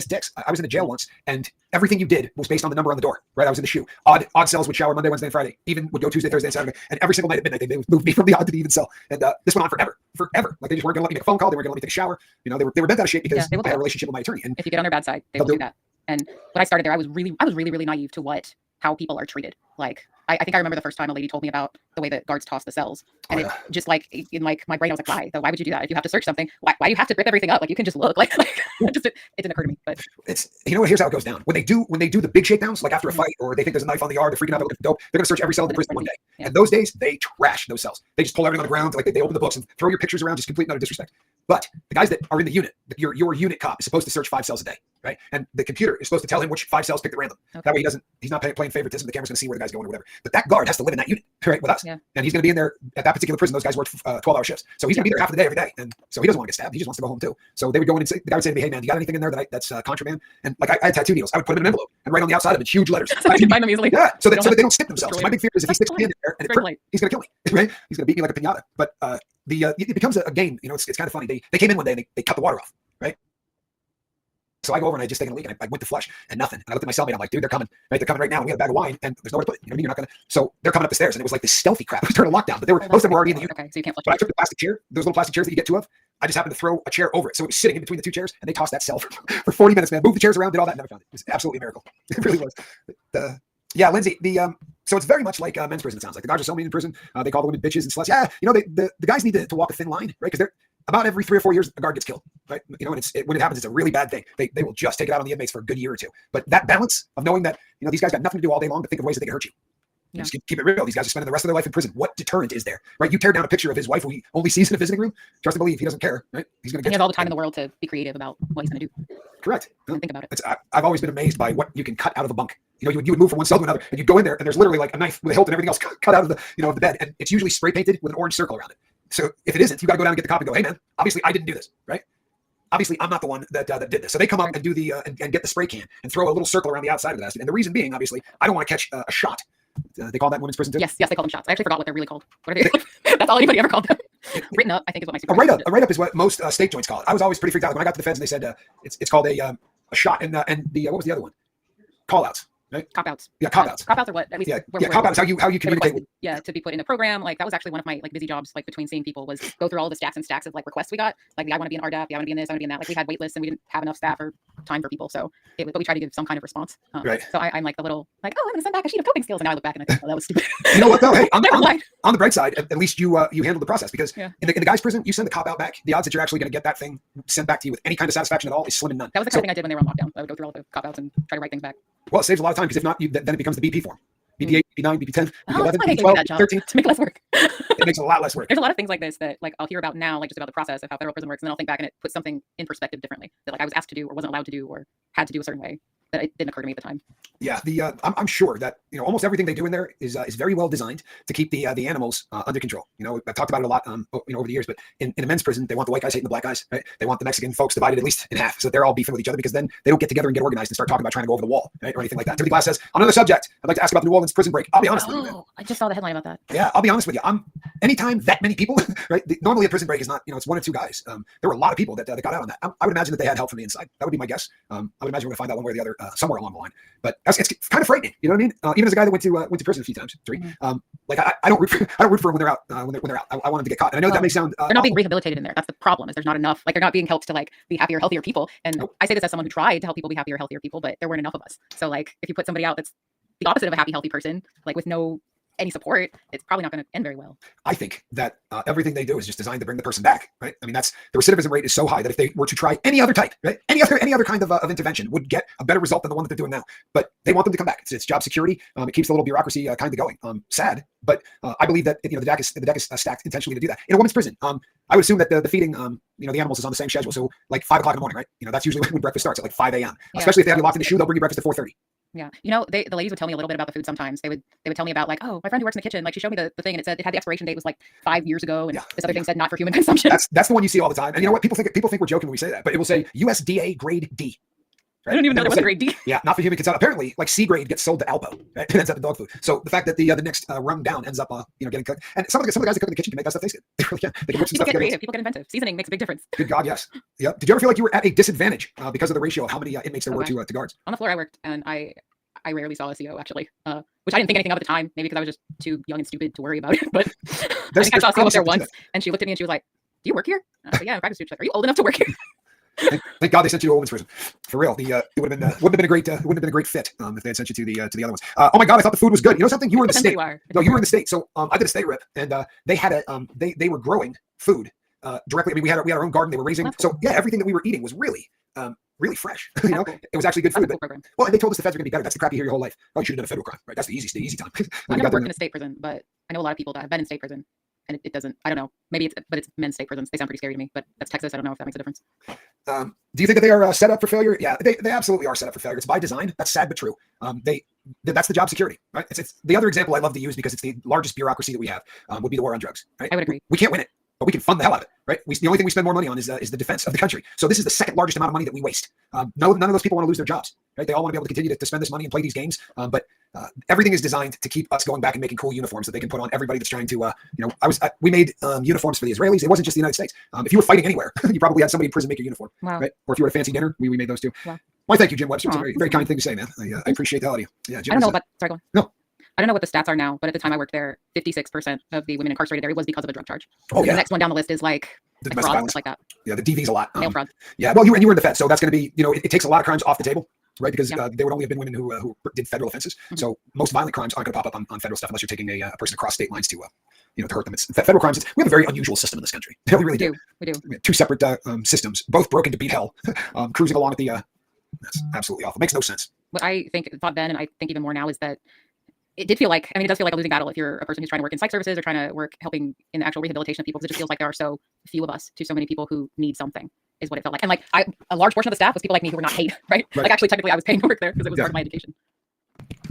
S1: dicks. I was in a jail once, and everything you did was based on the number on the door, right? I was in the shoe. Odd cells would shower Monday, Wednesday, and Friday. Even would go Tuesday, Thursday, and Saturday. And every single night at midnight, they would move me from the odd to the even cell. And this went on forever. Like they just weren't going to let me make a phone call. They weren't going to let me take a shower. They were bent out of shape because I had a relationship with my attorney. And
S2: if you get on their bad side, they will do that. And when I started there, I was really, really naive to how people are treated. Like, I think I remember the first time a lady told me about the way that guards toss the cells. And it just like, in like my brain, I was like, why would you do that? If you have to search something, why do you have to rip everything up? Like you can just look it didn't occur to me, but
S1: it's, here's how it goes down. When they do the big shakedowns, like after a fight, or they think there's a knife on the yard, they're freaking out, they're looking for dope, they're going to search every cell in the prison one day. Yeah. And those days they trash those cells. They just pull everything on the ground. Like they open the books and throw your pictures around, just complete and utter disrespect. But the guys that are in the unit, your unit cop is supposed to search 5 cells a day, right? And the computer is supposed to tell him which 5 cells picked at random. Okay. That way he's not playing favoritism. The camera's going to see where the guy's going or whatever. But that guard has to live in that unit, right, with us.
S2: Yeah.
S1: And he's going to be in there at that particular prison. Those guys work 12-hour shifts. So he's going to be there half the day every day. And so he doesn't want to get stabbed. He just wants to go home too. So they would go in and say, the guy would say to me, hey man, do you got anything in there that's contraband? And like I had tattoo needles. I would put them in an envelope and write on the outside of it huge letters.
S2: So you can find them easily.
S1: Yeah, so that
S2: You don't
S1: they don't stick themselves.
S2: destroy
S1: My big fear is if he sticks his hand in there and
S2: It's very light.
S1: he's going to kill me, right? He's going to beat me like a pinata. But it becomes a game. You know, it's kind of funny. They came in one day and they cut the water off, right? So I go over and I just taken a leak and I went to flush and nothing. And I looked at my cellmate. I'm like, dude, they're coming. Right? They're coming right now. And we got a bag of wine and there's nowhere to put it. You know what I mean? You're not going to. So they're coming up the stairs and it was like this stealthy crap. It was during a lockdown, but they were most of them were already in the unit.
S2: Okay, so you can't flush.
S1: But I took the plastic chair, those little plastic chairs that you get two of. I just happened to throw a chair over it. So it was sitting in between the two chairs and they tossed that cell for 40 minutes, man. Moved the chairs around, did all that, never found it. It was absolutely a miracle. It really was. Yeah, Lindsay, so it's very much like men's prison, it sounds like. The guys are so mean in prison. They call the women bitches and sluts. Yeah, you know, the guys need to walk a thin line, right? Because they're about every 3 or 4 years, a guard gets killed, right? You know, and when it happens, it's a really bad thing. They will just take it out on the inmates for a good year or two. But that balance of knowing that, you know, these guys got nothing to do all day long but think of ways that they can hurt you.
S2: Yeah.
S1: Just keep it real. These guys are spending the rest of their life in prison. What deterrent is there, right? You tear down a picture of his wife who he only sees in a visiting room. Trust and believe he doesn't care, right? He's going to
S2: He
S1: get
S2: has all the time in the world to be creative about what he's going to do.
S1: correct.
S2: And think about it.
S1: I've always been amazed by what you can cut out of a bunk. You know, you would move from one cell to another, and you'd go in there, and there's literally like a knife with a hilt and everything else cut out of the bed, and it's usually spray painted with an orange circle around it. So if it isn't, you got to go down and get the cop and go, hey man, obviously I didn't do this, right? Obviously I'm not the one that did this. So they come up and do the and get the spray can and throw a little circle around the outside of the bastard. And the reason being, obviously, I don't want to catch a shot. They call that in women's prison too.
S2: Yes, they call them shots. I actually forgot what they're really called. What are they? That's all anybody ever called them. Written up, I think is what my
S1: A
S2: supervisor
S1: write-up.
S2: did.
S1: A write-up is what most state joints call it. I was always pretty freaked out when I got to the feds and they said it's called a shot and the what was the other one? Call-outs. Right?
S2: Cop-outs.
S1: Yeah, cop-outs.
S2: Cop-outs are what? At least
S1: Yeah,
S2: where-
S1: cop-outs. How you
S2: they
S1: communicate.
S2: requested, yeah, to be put in the program. Like that was actually one of my like busy jobs, like between seeing people, was go through all the stacks and stacks of like requests we got. Like, I want to be in RDAP, I want to be in this, I want to be in that. Like we had wait lists and we didn't have enough staff or time for people, so but we tried to give some kind of response.
S1: Right.
S2: So I'm like the little like, oh, I'm gonna send back a sheet of coping skills, and now I look back and I think, oh, that was stupid.
S1: You know what though? Hey,
S2: Never mind.
S1: on the bright side, at least you handled the process, because
S2: Yeah.
S1: in the guy's prison, you send the cop out back. The odds that you're actually going to get that thing sent back to you with any kind of satisfaction at all is slim and none.
S2: That was the kind of thing I did when they were on lockdown. I would go through all the cop-outs and try to write things back.
S1: Well, it saves a lot of time, because if not, then it becomes the BP form. BP8, BP9, BP10,
S2: Oh,
S1: BP11,
S2: that's why they gave me
S1: BP12,
S2: that job,
S1: BP13.
S2: to make less work.
S1: It makes it a lot less work.
S2: There's a lot of things like this that like I'll hear about now, like just about the process of how federal prison works, and then I'll think back and it puts something in perspective differently that like I was asked to do or wasn't allowed to do or had to do a certain way that it didn't occur to me at the time.
S1: Yeah, I'm sure that, you know, almost everything they do in there is very well designed to keep the animals under control. You know, I've talked about it a lot, you know, over the years. But in a men's prison, they want the white guys hating the black guys, right? They want the Mexican folks divided at least in half, so they're all beefing with each other, because then they don't get together and get organized and start talking about trying to go over the wall, right, or anything like that. Timothy Glass says, on another subject, I'd like to ask about the New Orleans prison break. I'll be honest with you, man.
S2: Oh, I just saw the headline about that.
S1: Yeah, I'll be honest with you. Anytime that many people, right? Normally a prison break is not, you know, it's 1 or 2 guys. There were a lot of people that got out on that. I would imagine that they had help from the inside. That would be my guess. I would imagine we're gonna find out one way or the other somewhere along the line. But it's kind of frightening. You know what I mean? Even as a guy that went to prison a few times, 3. Like I don't root for when they're out. When they're out, I want them to get caught. And I know that may sound
S2: They're not being rehabilitated in there. That's the problem. Is there's not enough. Like they're not being helped to like be happier, healthier people. And
S1: Nope.
S2: I say this as someone who tried to help people be happier, healthier people, but there weren't enough of us. So like if you put somebody out that's the opposite of a happy, healthy person, like with no any support, it's probably not going to end very well.
S1: I think that everything they do is just designed to bring the person back, right? I mean, that's the recidivism rate is so high that if they were to try any other type, right, any other kind of intervention, would get a better result than the one that they're doing now. But they want them to come back. It's job security. It keeps the little bureaucracy kind of going. Sad, but I believe that, you know, the deck is stacked intentionally to do that. In a women's prison, I would assume that the feeding, you know, the animals is on the same schedule. So like 5 o'clock in the morning, right? You know, that's usually when breakfast starts at like 5 a.m.
S2: Yeah.
S1: Especially if they have you locked in the shoe, they'll bring you breakfast at 4:30.
S2: Yeah. You know, the ladies would tell me a little bit about the food sometimes. They would tell me about like, oh, my friend who works in the kitchen, like she showed me the thing and it said it had the expiration date was like 5 years ago. And
S1: Yeah.
S2: this other thing said not for human consumption.
S1: That's the one you see all the time. And you know what? People think we're joking when we say that, but it will say USDA grade D.
S2: I don't even know there was a grade D.
S1: Yeah, not for human consumption. Apparently, like C grade gets sold to Alpo. Right? It ends up in dog food. So the fact that the next rung down ends up, you know, getting cooked. And some of the guys that cook in the kitchen can make that stuff taste good. They really can. They can whip some
S2: People
S1: stuff
S2: get
S1: together.
S2: creative. People get inventive. Seasoning makes a big difference.
S1: Good God, yes. Yep. Did you ever feel like you were at a disadvantage because of the ratio of how many inmates there were to guards?
S2: On the floor I worked, and I rarely saw a CO actually, which I didn't think anything of at the time, maybe because I was just too young and stupid to worry about it. But I think I saw a CO up there once, and she looked at me and she was like, "Do you work here?" And I was like, "Yeah, I'm a practice student." She's like, "Are you old enough to work here?"
S1: Thank God they sent you to a women's prison. For real, it would have been a great fit if they had sent you to the other ones. Oh my God, I thought the food was good. You know something? You were in the state. No, you were in the state. So I did a state rep, and they had they were growing food directly. I mean, we had our own garden. They were raising.
S2: That's
S1: So yeah, everything that we were eating was really fresh. You know,
S2: cool.
S1: it was actually good
S2: That's a
S1: food.
S2: cool program.
S1: Well, and they told us the feds are going to be better. That's the crap you hear your whole life. Oh, you should have done a federal crime, right? That's the easy time.
S2: I never worked in a state prison, but I know a lot of people that have been in state prison. and it doesn't. I don't know. Maybe it's men's state prisons. They sound pretty scary to me, but that's Texas. I don't know if that makes a difference.
S1: Do you think that they are set up for failure? Yeah, they absolutely are set up for failure. It's by design. That's sad but true. That's the job security, right? It's the other example I love to use because it's the largest bureaucry that we have would be the war on drugs. Right?
S2: I would agree.
S1: We can't win it, but we can fund the hell out of it, right? The only thing we spend more money on is the defense of the country. So this is the second largest amount of money that we waste. None of those people want to lose their jobs, right? They all want to be able to continue to spend this money and play these games, but everything is designed to keep us going back and making cool uniforms that they can put on everybody that's trying to, we made uniforms for the Israelis. It wasn't just the United States. If you were fighting anywhere, you probably had somebody in prison make your uniform,
S2: Wow.
S1: right? Or if you were at a fancy dinner, we made those too.
S2: Wow.
S1: Why, thank you, Jim Webster. It's a
S2: Aw.
S1: very, very kind thing to say, man. I appreciate the hell out of you. Yeah, Jim
S2: I don't know
S1: is,
S2: about. Sorry, go on.
S1: No.
S2: I don't know what the stats are now, but at the time I worked there, 56% of the women incarcerated there was because of a drug charge.
S1: Oh, yeah.
S2: The next one down the list is like
S1: domestic
S2: fraud,
S1: violence.
S2: stuff like that.
S1: Yeah, the DV's a lot.
S2: Mail fraud.
S1: Yeah, well, you were in the Fed, so that's going to be, it takes a lot of crimes off the table, right? Because
S2: Yeah.
S1: there would only have been women who did federal offenses.
S2: Mm-hmm.
S1: So most violent crimes aren't going to pop up on federal stuff unless you're taking a person across state lines to hurt them. It's federal crimes. We have a very unusual system in this country. We really do.
S2: We do.
S1: We have two separate systems, both broken to beat hell, cruising along at the. That's absolutely awful. Makes no sense.
S2: What I thought then, and I think even more now, is that it did feel like, it does feel like a losing battle if you're a person who's trying to work in psych services or trying to work helping in the actual rehabilitation of people, because it just feels like there are so few of us to so many people who need something, is what it felt like. And like a large portion of the staff was people like me who were not paid, right? Like actually, technically, I was paying to work there because it was part of my education.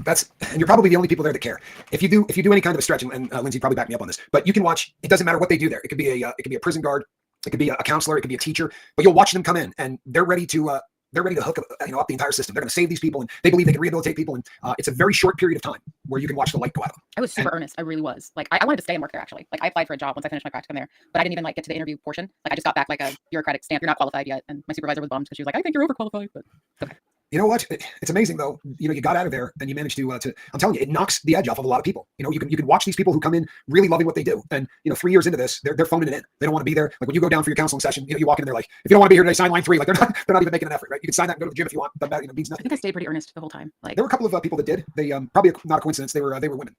S1: And you're probably the only people there that care. If you do any kind of a stretch, and Lindsay probably back me up on this, but you can watch. It doesn't matter what they do there. It could be a prison guard, it could be a counselor, it could be a teacher, but you'll watch them come in and they're ready to hook up, up the entire system. They're going to save these people, and they believe they can rehabilitate people. And it's a very short period of time where you can watch the light go out of them.
S2: I was super earnest. I really was. Like, I wanted to stay and work there, actually. Like, I applied for a job once I finished my practicum there, but I didn't even get to the interview portion. Like, I just got back a bureaucratic stamp. You're not qualified yet. And my supervisor was bummed because she was like, I think you're overqualified, but okay.
S1: You know what? It's amazing though. You got out of there and you managed to. I'm telling you, it knocks the edge off of a lot of people. You can watch these people who come in really loving what they do, and 3 years into this, they're phoning it in. They don't want to be there. Like when you go down for your counseling session, you walk in there like, if you don't want to be here today, sign line 3. Like they're not even making an effort, right? You can sign that and go to the gym if you want. But that means
S2: I
S1: nothing.
S2: think I stayed pretty earnest the whole time. Like,
S1: there were a couple of people that did. They probably not a coincidence. They were women.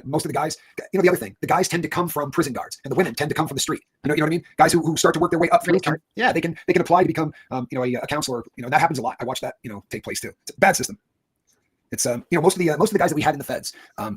S1: Most of the guys, the other thing, the guys tend to come from prison guards, and the women tend to come from the street. You know what I mean? Guys who start to work their way up through.
S2: Really
S1: they can apply to become, a counselor. That happens a lot. I watch that, take place too. It's a bad system. It's most of the guys that we had in the feds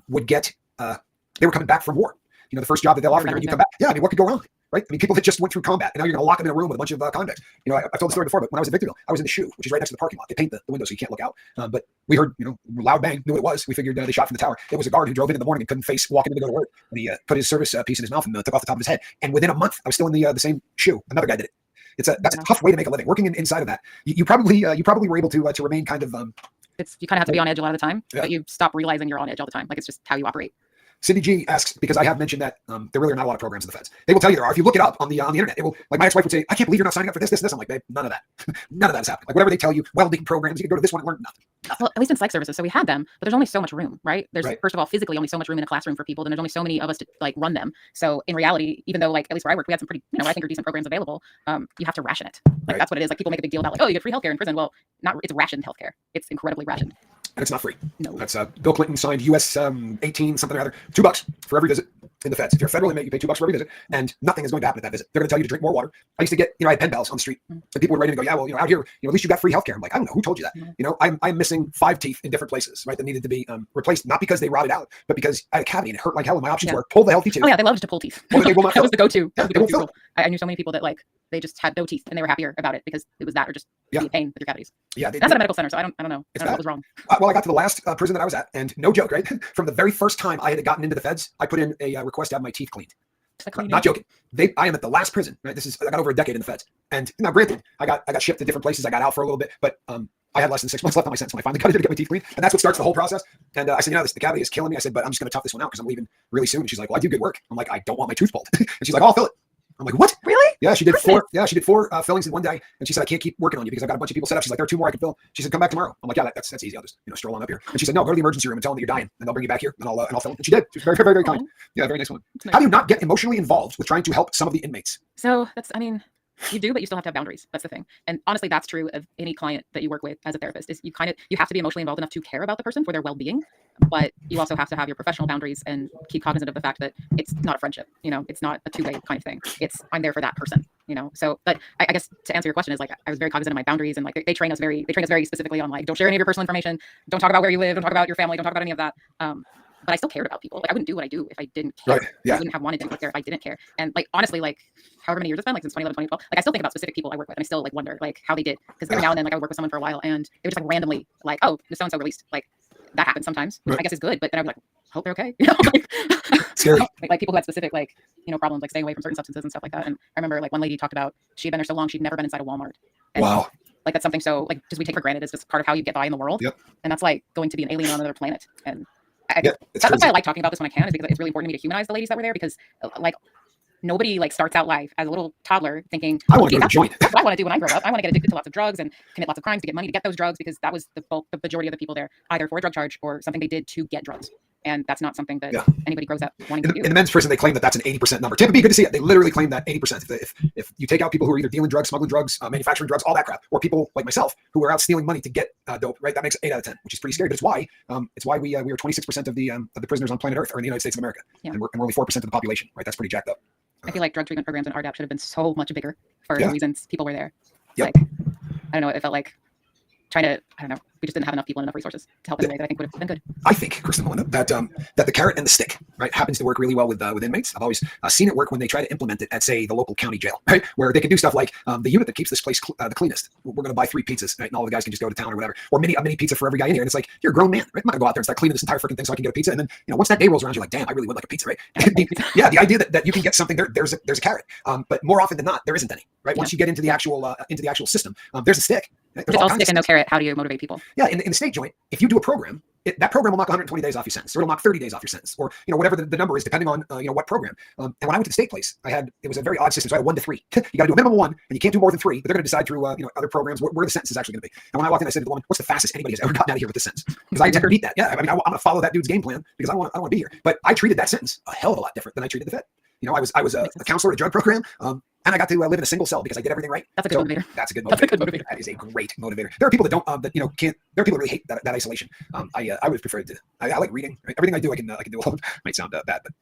S1: would get, they were coming back from war. The first job that they'll offer you when you come back. Yeah, what could go wrong? Right? People that just went through combat, and now you're going to lock them in a room with a bunch of convicts. I've told the story before, but when I was at Victorville, I was in the SHU, which is right next to the parking lot. They paint the window so you can't look out. But we heard, loud bang, knew what it was. We figured they shot from the tower. It was a guard who drove in the morning and couldn't face walking in to go to work. And he put his service piece in his mouth and took off the top of his head. And within a month, I was still in the same SHU. Another guy did it. That's a tough way to make a living. Working inside of that, you probably were able to remain kind of.
S2: You kind of have to be on edge a lot of the time, but you stop realizing you're on edge all the time. Like, it's just how you operate.
S1: Cindy G asks, because I have mentioned that there really are not a lot of programs in the feds. They will tell you there are. If you look it up on the internet, it will. Like my ex-wife would say, "I can't believe you're not signing up for this, this, this." I'm like, babe, none of that, none of that is happening. Like whatever they tell you, welding programs, you can go to this one and learn nothing.
S2: Well, at least in psych services, so we had them, but there's only so much room, right? There's
S1: Right.
S2: First of all, physically only so much room in a classroom for people, then there's only so many of us to run them. So in reality, even though at least where I work, we had some pretty, I think are decent programs available. You have to ration it.
S1: Right.
S2: That's what it is. Like people make a big deal about you get free healthcare in prison. Well, it's rationed healthcare. It's incredibly rationed.
S1: And it's not free.
S2: No.
S1: That's Bill Clinton signed US 18 something or other, $2 for every visit in the feds. If you're a federal inmate, you pay $2 for every visit, and nothing is going to happen at that visit. They're going to tell you to drink more water. I used to get, I had pen pals on the street, and people would write in and go, yeah, well, out here, at least you got free healthcare. I'm like, I don't know who told you that.
S2: Mm-hmm.
S1: I'm missing 5 teeth in different places, right? That needed to be replaced, not because they rotted out, but because I had a cavity and it hurt like hell. And my options were pull the healthy tooth.
S2: Oh yeah, they loved to pull teeth.
S1: Well, they will not
S2: That was the go-to.
S1: Yeah, they won't fill it.
S2: I knew so many people that they just had no teeth and they were happier about it because it was that or just be in pain with your cavities.
S1: Yeah,
S2: that's at a medical center, so I don't know. I don't know what was wrong.
S1: Well, I got to the last prison that I was at, and no joke, right? From the very first time I had gotten into the feds, I put in a request to have my teeth cleaned. Not joking. I am at the last prison, right? I got over a decade in the feds, and now granted, I got shipped to different places. I got out for a little bit, but I had less than 6 months left on my sentence when I finally got in to get my teeth cleaned, and that's what starts the whole process. And I said, the cavity is killing me. I said, but I'm just going to tough this one out because I'm leaving really soon. And she's like, well, I do good work. I'm like, I don't want my tooth pulled. And she's like, oh, I'll fill it. I'm like, what?
S2: Really?
S1: Yeah, she did 4. Yeah, she did 4 fillings in one day, and she said, I can't keep working on you because I've got a bunch of people set up. She's like, there are 2 more I can fill. She said, come back tomorrow. I'm like, yeah, that's easy. I'll just stroll on up here. And she said, no, go to the emergency room and tell them that you're dying, and they'll bring you back here, and I'll fill them. And she did. She was very, very, very kind. Yeah, very nice one. Nice. How do you not get emotionally involved with trying to help some of the inmates?
S2: So you do, but you still have to have boundaries. That's the thing. And honestly, that's true of any client that you work with as a therapist. Is you have to be emotionally involved enough to care about the person for their well-being, but you also have to have your professional boundaries and keep cognizant of the fact that it's not a friendship. It's not a two-way kind of thing. It's I'm there for that person. So, but I guess to answer your question is I was very cognizant of my boundaries, and they train us very specifically on don't share any of your personal information, don't talk about where you live, don't talk about your family, don't talk about any of that. but I still cared about people. Like I wouldn't do what I do if I didn't care.
S1: Right. Yeah.
S2: I wouldn't have wanted to work there if I didn't care. And like honestly, like however many years it's been, like since 2011, 2012, like I still think about specific people I work with, and I still like wonder like how they did. Because every now and then, like I would work with someone for a while, and they would just like randomly like, oh, this so and so released. Like that happens sometimes, which
S1: Right.
S2: I guess is good. But then I'd be like, hope they're okay. You know, like,
S1: Scary.
S2: like people who had specific like problems, like staying away from certain substances and stuff like that. And I remember like one lady talked about she had been there so long she'd never been inside a Walmart. And
S1: Wow.
S2: like that's something so like just we take for granted. It's just part of how you get by in the world.
S1: Yep.
S2: And that's like going to be an alien on another planet. And I,
S1: Yeah, it's
S2: that's why
S1: crazy.
S2: I like talking about this when I can, is because it's really important to me to humanize the ladies that were there, because like nobody like starts out life as a little toddler thinking,
S1: I want to go to
S2: that's,
S1: the joint.
S2: that's what I want to do when I grow up. I want to get addicted to lots of drugs and commit lots of crimes to get money to get those drugs, because that was the bulk, the majority of the people there, either for a drug charge or something they did to get drugs. And that's not something that
S1: Yeah.
S2: anybody grows up wanting
S1: In
S2: to
S1: the,
S2: do.
S1: in the men's prison, they claim that that's an 80% number. Tampa B, good to see it. They literally claim that 80%. If you take out people who are either dealing drugs, smuggling drugs, manufacturing drugs, all that crap, or people like myself who are out stealing money to get dope, right? That makes 8 out of 10, which is pretty scary. But it's why we are 26% of the prisoners on planet Earth are in the United States of America,
S2: Yeah.
S1: and we're only 4% of the population, right? That's pretty jacked up.
S2: I feel like drug treatment programs in RDAP should have been so much bigger for
S1: Yeah.
S2: the reasons people were there.
S1: Yep.
S2: Like, I don't know, it felt like trying to, I don't know, we just didn't have enough people and enough resources to help in a way that I think would have been good.
S1: I think, Kristen Melinda, that the carrot and the stick, right, happens to work really well with inmates. I've always seen it work when they try to implement it at, say, the local county jail, right, where they can do stuff like the unit that keeps this place the cleanest. We're going to buy 3 pizzas, right, and all the guys can just go to town or whatever, or a mini pizza for every guy in here. And it's like, you're a grown man, right? I'm not going to go out there and start cleaning this entire freaking thing so I can get a pizza. And then, once that day rolls around, you're like, damn, I really would like a pizza, right? The idea that you can get something there's a carrot, but more often than not, there isn't any, right? Once you get into the actual system, there's a stick. Right?
S2: If it's all stick and no carrot, how do you motivate people?
S1: Yeah, in the state joint, if you do a program, that program will knock 120 days off your sentence, or it'll knock 30 days off your sentence, or whatever the number is, depending on what program. And when I went to the state place, it was a very odd system. So I had 1 to 3. You got to do a minimum of 1, and you can't do more than 3. But they're going to decide through other programs where the sentence is actually going to be. And when I walked in, I said to the woman, "What's the fastest anybody has ever gotten out of here with this sentence?" Because I intend to beat that. Yeah, I mean, I'm going to follow that dude's game plan because I want to be here. But I treated that sentence a hell of a lot different than I treated the Fed. I was a counselor at a drug program. And I got to live in a single cell because I did everything right.
S2: That's a good motivator.
S1: That's a good motivator.
S2: That's a good motivator.
S1: That is a great motivator. There are people that don't, can't. There are people that really hate that isolation. I would have preferred to. I like reading. Right? Everything I do, I can do alone. Might sound bad, but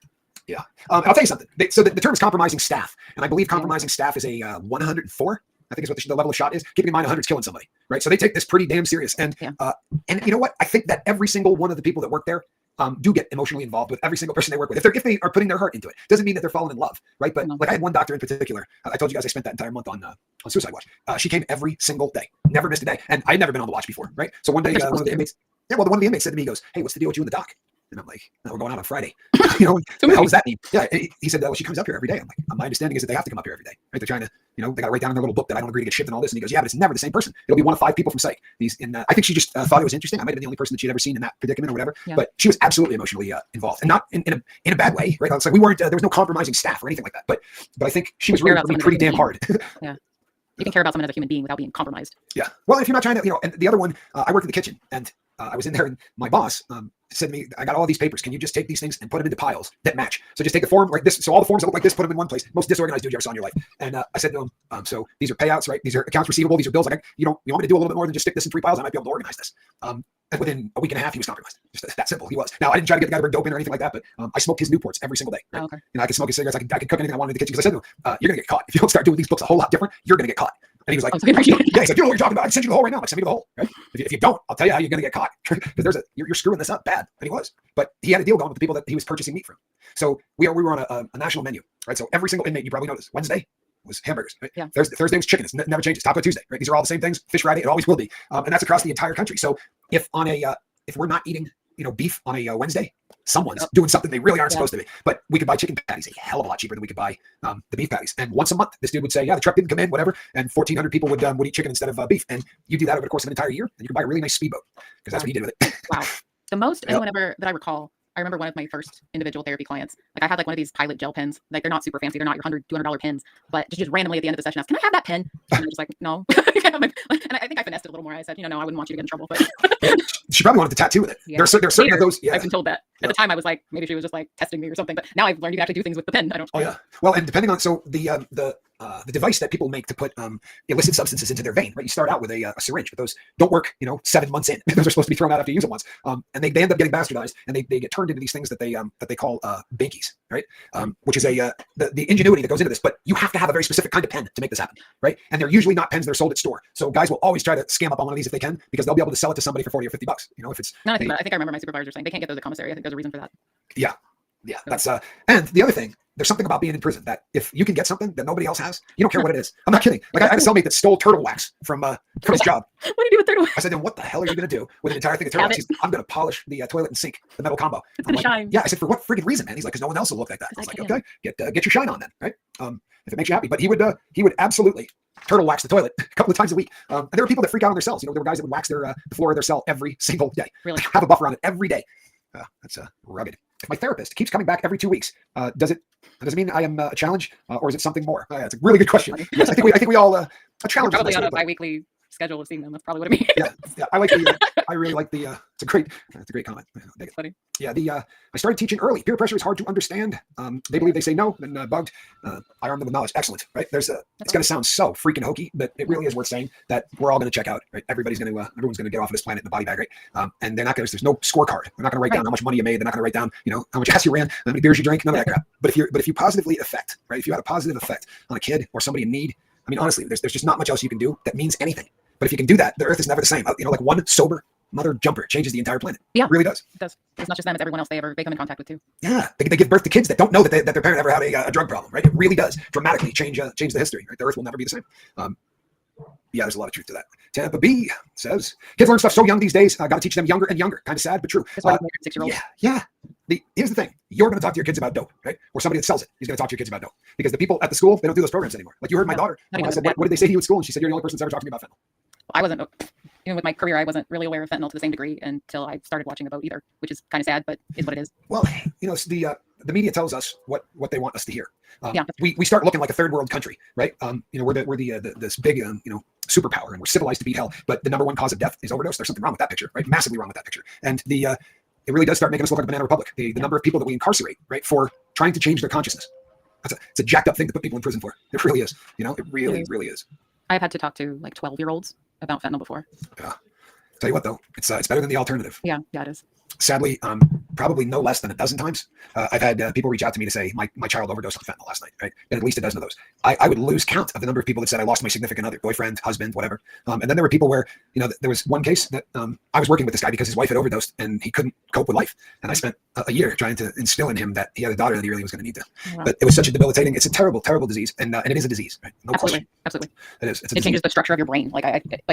S1: yeah. I'll tell you something. So the term is compromising staff, and I believe compromising staff is a 104. I think is what the level of shot is. Keeping in mind 100 is killing somebody, right? So they take this pretty damn serious. And and you know what? I think that every single one of the people that work there do get emotionally involved with every single person they work with. If they are putting their heart into it, doesn't mean that they're falling in love, right? But like I had one doctor in particular. I told you guys I spent that entire month on Suicide Watch. She came every single day, never missed a day, and I'd never been on the watch before, right? So one day, one of the inmates, one of the inmates said to me, he goes, "Hey, what's the deal with you and the doc?" And I'm like, "No, we're going out on Friday." What the hell does that mean? Yeah, he said, "Well, she comes up here every day." I'm like, "My understanding is that they have to come up here every day, right? They're trying to, they got to write down in their little book that I don't agree to get shipped and all this." And he goes, "Yeah, but it's never the same person. It'll be one of 5 people from psych." I think she just thought it was interesting. I might have been the only person that she'd ever seen in that predicament or whatever. Yeah. But she was absolutely emotionally involved, and not in a bad way, right? It's like we weren't. There was no compromising staff or anything like that. But I think she was really pretty damn hard.
S2: Yeah. You can care about someone as a human being without being compromised.
S1: Yeah. Well, if you're not trying to, and the other one, I worked in the kitchen, and I was in there, and my boss said to me, "I got all these papers. Can you just take these things and put them into piles that match? So just take the form like this. So all the forms that look like this, put them in one place. Most disorganized dude you ever saw in your life." And I said to him, "So these are payouts, right? These are accounts receivable. These are bills. Like, you want me to do a little bit more than just stick this in 3 piles? I might be able to organize this." And within a week and a half, he was compromised. Just that simple. He was. Now, I didn't try to get the guy to bring dope in or anything like that, but I smoked his Newports every single day. Right?
S2: Oh, okay.
S1: I could smoke his cigarettes. I could cook anything I wanted in the kitchen because I said to him, "You're gonna get caught if you don't start doing these books a whole lot different. You're gonna get caught." And he was like, "Yeah." He's like, "You know what you're talking about? I can send you the hole right now. Like, send me the hole. Right? If you don't, I'll tell you how you're gonna get caught because you're screwing this up bad." And he was. But he had a deal going with the people that he was purchasing meat from. So we were on a national menu, right? So every single inmate, you probably noticed, Wednesday was hamburgers. Right?
S2: Yeah.
S1: Thursday was chicken. It never changes. Taco Tuesday, right? These are all the same things. Fish Friday, it always will be. And that's across the entire country. So if we're not eating, beef on a Wednesday, someone's doing something they really aren't supposed to be. But we could buy chicken patties a hell of a lot cheaper than we could buy the beef patties. And once a month, this dude would say, "Yeah, the truck didn't come in, whatever," and 1,400 people would eat chicken instead of beef. And you do that over the course of an entire year, and you can buy a really nice speedboat because that's what he did with it.
S2: Wow. The most anyone ever that I recall, I remember one of my first individual therapy clients. Like I had like one of these Pilot gel pens. Like they're not super fancy. They're not your $100, $200 pens, but just randomly at the end of the session asked, "Can I have that pen?" And I'm just like, "No." And I think I finessed it a little more. I said, "No, I wouldn't want you to get in trouble." But
S1: she probably wanted to tattoo with it.
S2: Yeah.
S1: There's certain of those. Yeah.
S2: I've been told that. At the time, I was like, maybe she was just like testing me or something. But now I've learned you can actually do things with the pen. I don't.
S1: Oh yeah. Well, and depending on the the device that people make to put illicit substances into their vein. Right, you start out with a syringe, but those don't work. 7 months in, those are supposed to be thrown out after you use it once, and they end up getting bastardized, and they get turned into these things that they call binkies, right? Which is the ingenuity that goes into this. But you have to have a very specific kind of pen to make this happen, right? And they're usually not pens that are sold at store. So guys will always try to scam up on one of these if they can, because they'll be able to sell it to somebody for $40 or $50. If it's
S2: no, I think I remember my supervisor saying they can't get those at commissary. I think there's a reason for that.
S1: Yeah. That's and the other thing, there's something about being in prison that if you can get something that nobody else has, you don't care what it is. I'm not kidding. Like I had a cellmate that stole turtle wax from his job.
S2: What do you do with turtle wax?
S1: I said, then what the hell are you going to do with an entire thing of turtle wax? He's, I'm going to polish the toilet and sink, the metal combo.
S2: It's going to shine.
S1: Yeah. I said, for what freaking reason, man? He's like, because no one else will look like that. I was like, okay, get your shine on then, right? If it makes you happy. But he would absolutely turtle wax the toilet a couple of times a week. And there were people that freak out on their cells. There were guys that would wax the floor of their cell every single day.
S2: Really?
S1: Have a buffer on it every day. That's rugged. If my therapist keeps coming back every 2 weeks, does it mean I am a challenge, or is it something more? It's a really good question. Yes, I think we all a challenge.
S2: Probably on a bi-weekly schedule of seeing them. That's probably what it means.
S1: Yeah. I really like the. It's a great comment.
S2: It's funny.
S1: Yeah. I started teaching early. Peer pressure is hard to understand. They believe they say no, then bugged. I arm them with knowledge. Excellent. Right. It's going to sound so freaking hokey, but it really is worth saying that we're all going to check out. Right. Everyone's going to get off of this planet in the body bag. Right. And they're not going to. There's no scorecard. They're not going to write down how much money you made. They're not going to write down how much ass you ran, how many beers you drank, none of that crap. But if you positively affect, right, if you had a positive effect on a kid or somebody in need, I mean, honestly, there's just not much else you can do that means anything. But if you can do that, the Earth is never the same. Like one sober mother jumper changes the entire planet.
S2: Yeah,
S1: it really does.
S2: It does. It's not just them; it's everyone else they come in contact with too.
S1: Yeah, they give birth to kids that don't know that their parent ever had a drug problem. Right? It really does dramatically change the history. Right? The Earth will never be the same. Yeah, there's a lot of truth to that. Tampa B says kids learn stuff so young these days. Got to teach them younger and younger. Kind of sad, but true.
S2: 6-year-olds.
S1: Yeah. Here's the thing: you're going to talk to your kids about dope, right? Or somebody that sells it is going to talk to your kids about dope, because the people at the school, they don't do those programs anymore. Like you heard my daughter. I said, what did they say to you at school? And she said, you're the only person that's ever talked to me about fentanyl.
S2: I wasn't, even with my career, I wasn't really aware of fentanyl to the same degree until I started watching about either, which is kind of sad, but is what it is.
S1: Well, the media tells us what they want us to hear.
S2: Yeah.
S1: We start looking like a third world country, right? We're this big superpower, and we're civilized to beat hell. But the number one cause of death is overdose. There's something wrong with that picture, right? Massively wrong with that picture. And it really does start making us look like a banana republic. The number of people that we incarcerate, right, for trying to change their consciousness. It's a jacked up thing to put people in prison for. It really is. It really is.
S2: I've had to talk to like 12-year-olds about fentanyl before.
S1: Yeah. Tell you what though, it's better than the alternative.
S2: Yeah, it is.
S1: Sadly, probably no less than a dozen times, I've had people reach out to me to say my child overdosed on fentanyl last night, right? And at least a dozen of those. I would lose count of the number of people that said I lost my significant other, boyfriend, husband, whatever. And then there were people where, there was one case that I was working with this guy because his wife had overdosed and he couldn't cope with life. And I spent a year trying to instill in him that he had a daughter that he really was going to need to. Wow. But it was such a debilitating, it's a terrible, terrible disease. And it is a disease, right? No question.
S2: Absolutely.
S1: It is.
S2: It changes the structure of your brain. Like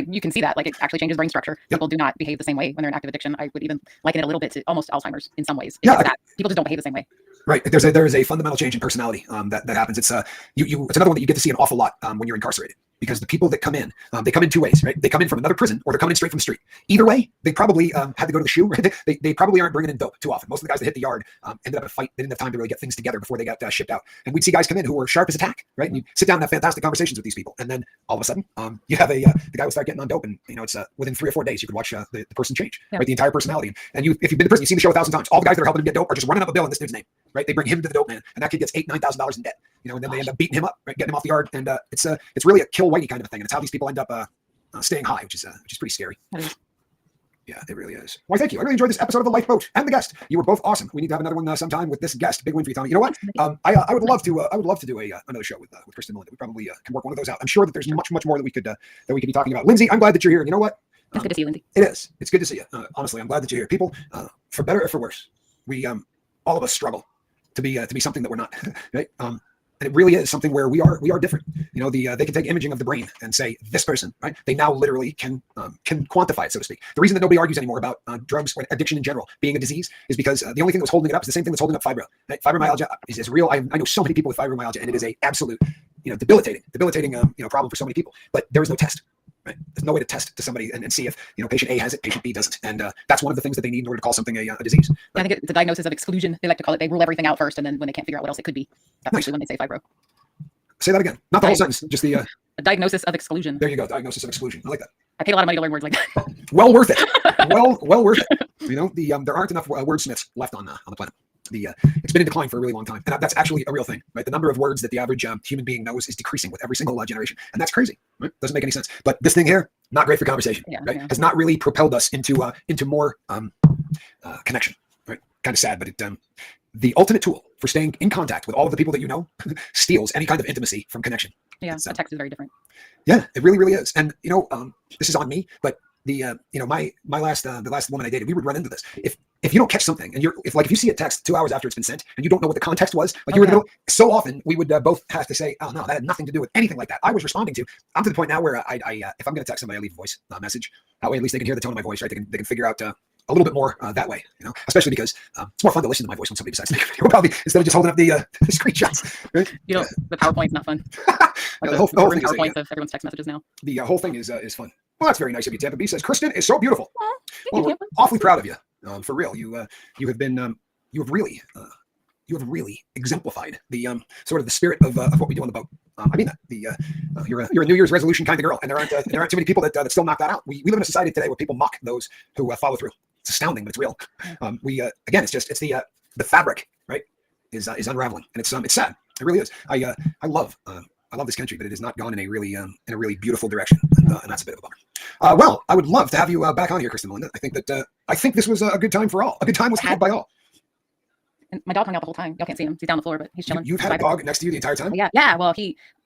S2: you can see that, like it actually changes brain structure. Yep. People do not behave the same way when they're in active addiction. I would even liken it a little bit to almost Alzheimer's in some ways. People just don't behave the same way.
S1: Right. There is a fundamental change in personality that happens. It's it's another one that you get to see an awful lot when you're incarcerated, because the people that come in, they come in two ways, right? They come in from another prison, or they're coming in straight from the street. Either way, they probably had to go to the shoe. Right? They probably aren't bringing in dope too often. Most of the guys that hit the yard ended up in a fight. They didn't have time to really get things together before they got shipped out. And we'd see guys come in who were sharp as a tack, right? And you sit down and have fantastic conversations with these people, and then all of a sudden, you have the guy will start getting on dope, and it's within 3 or 4 days you could watch the person change, right? The entire personality. And if you've been to prison, you've seen the show 1,000 times. All the guys that are helping him get dope are just running up a bill in this dude's name, right? They bring him to the dope man, and that kid gets $8,000-9,000 in debt. And then they end up beating him up, right? Getting him off the yard, and it's really a kill whitey kind of a thing, and it's how these people end up staying high, which is pretty scary. Yeah, it really is. Why, thank you. I really enjoyed this episode of The Lifeboat and the guest. You were both awesome. We need to have another one sometime with this guest. Big win for you, Tommy. You know what? I would love to do another show with Kristen Melinda. We probably can work one of those out. I'm sure that there's much more that we could be talking about. Lindsay, I'm glad that you're here. And you know what?
S2: It's good to see you, Lindsay.
S1: It is. It's good to see you. Honestly, I'm glad that you're here. People, for better or for worse, we all of us struggle to be something that we're not. Right? And it really is something where we are different. They can take imaging of the brain and say this person, right? They now literally can quantify it, so to speak. The reason that nobody argues anymore about drugs or addiction in general being a disease is because the only thing that was holding it up is the same thing that's holding up fibro. Right? Fibromyalgia is real. I know so many people with fibromyalgia, and it is a absolute, debilitating problem for so many people. But there is no test. Right? There's no way to test to somebody and see if patient A has it, patient B doesn't, and that's one of the things that they need in order to call something a disease.
S2: Right? I think the diagnosis of exclusion, they like to call it. They rule everything out first, and then when they can't figure out what else it could be, that's actually when they say fibro.
S1: Say that again. Not the whole sentence, just the
S2: a diagnosis of exclusion.
S1: There you go. Diagnosis of exclusion. I like that.
S2: I paid a lot of money to learn words like that.
S1: Well worth it. well worth it. There aren't enough wordsmiths left on the planet. it's been in decline for a really long time, and that's actually a real thing, right? The number of words that the average human being knows is decreasing with every single generation, and that's crazy. Right? Doesn't make any sense. But this thing here, not great for conversation.
S2: Yeah,
S1: right?
S2: yeah.
S1: Has not really propelled us into more connection. Right? Kind of sad, but the ultimate tool for staying in contact with all of the people that you know steals any kind of intimacy from connection.
S2: Yeah, a text is very different.
S1: Yeah, it really, really is. And this is on me, but my last the last woman I dated, we would run into this. If you don't catch something, and if you see a text 2 hours after it's been sent and you don't know what the context was, like you were in the middle, so often we would both have to say, oh no, that had nothing to do with anything like that. I was responding to. I'm to the point now where I if I'm going to text somebody, I leave a voice message. That way, at least they can hear the tone of my voice, right? They can figure out a little bit more that way, especially because it's more fun to listen to my voice when somebody decides to make a video about me instead of just holding up the screenshots. Right?
S2: The PowerPoint's not fun. Like
S1: the whole thing is
S2: PowerPoints of everyone's text messages now.
S1: The whole thing is fun. Well, that's very nice of you. Tampa B says, Kristen is so beautiful.
S2: Oh,
S1: well,
S2: we're
S1: awfully proud of you. For real, you have been you have really exemplified the sort of the spirit of what we do on the boat. I mean that you're a New Year's resolution kind of girl, and there aren't too many people that still knock that out. We live in a society today where people mock those who follow through. It's astounding, but it's real. Again, it's the fabric, right? Is unraveling, and it's sad. It really is. I love this country, but it has not gone in a really beautiful direction, and that's a bit of a bummer. Well, I would love to have you back on here, Kristen Melinda. I think this was a good time for all. A good time was had by all.
S2: And my dog hung out the whole time. Y'all can't see him. He's down the floor, but he's chilling.
S1: You've had a dog next to you the entire time?
S2: Yeah. Well,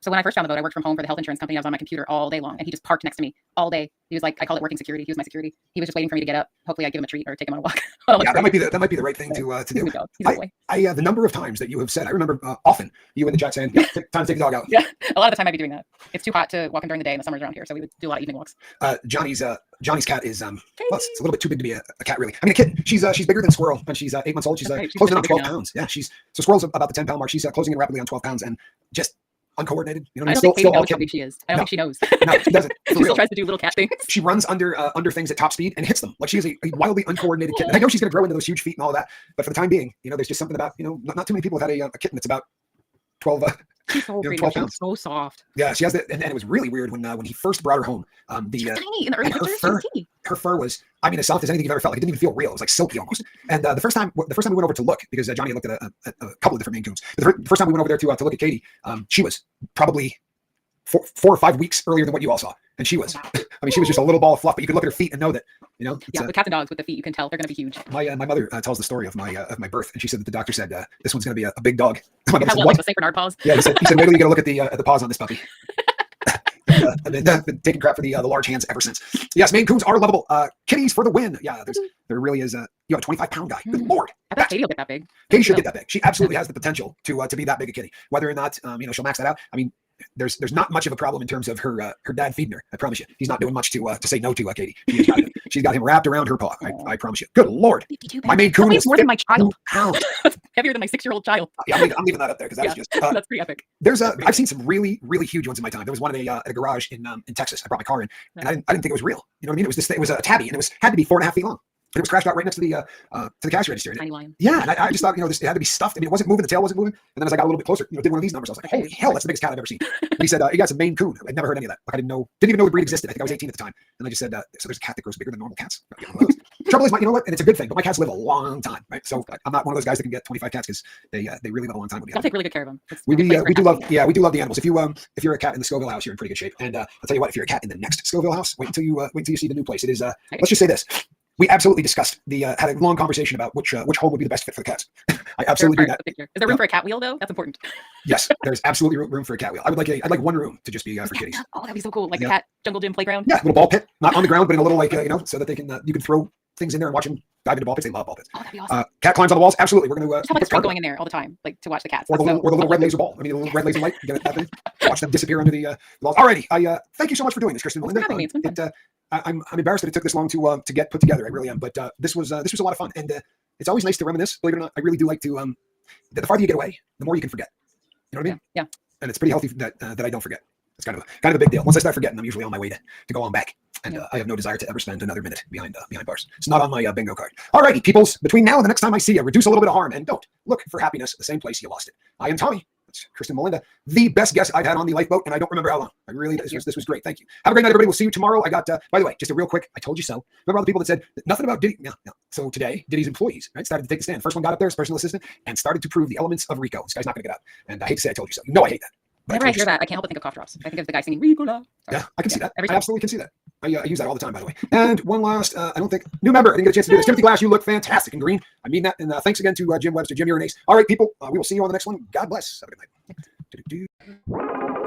S2: so when I first found the boat, I worked from home for the health insurance company. I was on my computer all day long, and he just parked next to me all day. He was like, I call it working security. He was my security. He was just waiting for me to get up. Hopefully, I give him a treat or take him on a walk.
S1: Yeah, that might be the right thing to
S2: He's
S1: do.
S2: a dog. He's a boy.
S1: The number of times that you have said, I remember often you in the chat saying, yeah, time to take the dog out.
S2: Yeah, a lot of the time I'd be doing that. It's too hot to walk him during the day in the summers around here, so we would do a lot of evening walks.
S1: Johnny's cat is well, it's a little bit too big to be a cat, really. I mean, a kitten. She's bigger than Squirrel, and she's 8 months old. She's closing in on 12 pounds. Yeah, so Squirrel's about the 10-pound mark. She's closing in rapidly on 12 pounds, and just uncoordinated. You know,
S2: I don't think Katie knows how big she is. I don't think she knows.
S1: No, she doesn't.
S2: She still tries to do little cat things.
S1: She runs under things at top speed and hits them. Like she is a wildly uncoordinated kitten. And I know she's going to grow into those huge feet and all of that, but for the time being, there's just something about not too many people have had a kitten that's about 12.
S2: She's so pretty.
S1: 12
S2: She's
S1: pounds.
S2: so soft.
S1: Yeah, she has that, and it was really weird when he first brought her home.
S2: She was tiny in the early pictures. She was teeny.
S1: Her fur was, I mean, as soft as anything you've ever felt. Like it didn't even feel real. It was like silky almost. And the first time we went over to look, because Johnny had looked at a couple of different Maine Coons. The first time we went over there to look at Katie, she was probably 4 or 5 weeks earlier than what you all saw. And she was, I mean, she was just a little ball of fluff, but you could look at her feet and know that,
S2: Yeah, with cats and dogs with the feet, you can tell they're going to be huge.
S1: My mother tells the story of my birth, and she said that the doctor said this one's going to be a big dog. My mother
S2: Have
S1: said,
S2: like the Saint Bernard paws.
S1: Yeah, he said wait till you get a look at the paws on this puppy. And then been taking crap for the large hands ever since. Yes, Maine Coons are lovable. Kitties for the win. Yeah, there really is a 25-pound guy. Good Lord.
S2: I bet Katie will get that big.
S1: Katie should get that big. She absolutely has the potential to be that big a kitty. Whether or not she'll max that out. I mean, there's not much of a problem in terms of her dad feeding her. I promise you, he's not doing much to say no to Katie. She's got him wrapped around her paw. I promise you. Good Lord, my Maine Coon is
S2: more than my child.
S1: Heavier
S2: than my 6-year-old child.
S1: Yeah, I'm leaving that up there because that's just
S2: that's pretty epic.
S1: I've seen some really huge ones in my time. There was one at a garage in Texas. I brought my car in, and I didn't think it was real. You know what I mean? It was a tabby, and had to be 4.5 feet long. It was crashed out right next to the cash register.
S2: Tiny lion.
S1: Yeah, and I just thought, it had to be stuffed. I mean, it wasn't moving. The tail wasn't moving. And then as I got a little bit closer, did one of these numbers. I was like, holy hell, that's the biggest cat I've ever seen. And he said, you got some Maine Coon. I'd never heard any of that. Like didn't even know the breed existed. I think I was 18 at the time. And I just said, so there's a cat that grows bigger than normal cats. Trouble is, you know what? And it's a good thing. But my cats live a long time, right? So I'm not one of those guys that can get 25 cats because they really live a long time.
S2: I'll take really good care of them.
S1: We do love the animals. If you're a cat in the Scoville house, you're in pretty good shape. And I'll tell you what, if you're a cat in the next Scoville house, wait until you see the new place. It is. Let's just say this. We absolutely discussed had a long conversation about which home would be the best fit for the cats. I absolutely do that.
S2: Is there room for a cat wheel though? That's important.
S1: Yes, there's absolutely room for a cat wheel. I'd like one room to just be for kitties.
S2: Oh, that'd be so cool. Like a cat jungle gym playground.
S1: Yeah, little ball pit, not on the ground, but in a little so that they can you can throw things in there and watch them dive into ball pits. They love ball pits.
S2: Oh, that'd be awesome.
S1: Cat climbs on the walls. Absolutely, we're going to
S2: have like Spring going in there all the time, like to watch the cats.
S1: Or the little red laser ball. I mean, the little red laser light. You get that thing. Watch them disappear under the walls. Alrighty, I thank you so much for doing this, Kristen Melinda. I'm embarrassed that it took this long to get put together. I really am, but this was a lot of fun, and it's always nice to reminisce. Believe it or not, I really do like to. The farther you get away, the more you can forget. You know what I mean?
S2: Yeah.
S1: And it's pretty healthy that I don't forget. It's kind of a big deal. Once I start forgetting, I'm usually on my way to go on back, and I have no desire to ever spend another minute behind bars. It's not on my bingo card. Alrighty, peoples. Between now and the next time I see you, reduce a little bit of harm, and don't look for happiness at the same place you lost it. I am Tommy. That's Kristen Melinda, the best guest I've had on the lifeboat, and I don't remember how long. I really, this was great. Thank you. Have a great night, everybody. We'll see you tomorrow. I got, by the way, just a real quick, I told you so. Remember all the people that said nothing about Diddy? No. So today, Diddy's employees, right, started to take the stand. First one got up there, his personal assistant, and started to prove the elements of RICO. This guy's not going to get out. And I hate to say I told you so. You know I hate that.
S2: Whenever I hear that, I can't help but think of cough drops. I think of the guy singing Ricola.
S1: Yeah, I can see that.
S2: Every
S1: I
S2: time.
S1: absolutely can see that. I use that all the time, by the way. And one last, I don't think, new member. I didn't get a chance to do this. Timothy Glass, you look fantastic in green. I mean that. And thanks again to Jim Webster, Jim, you're an ace. All right, people, we will see you on the next one. God bless. Have a good night.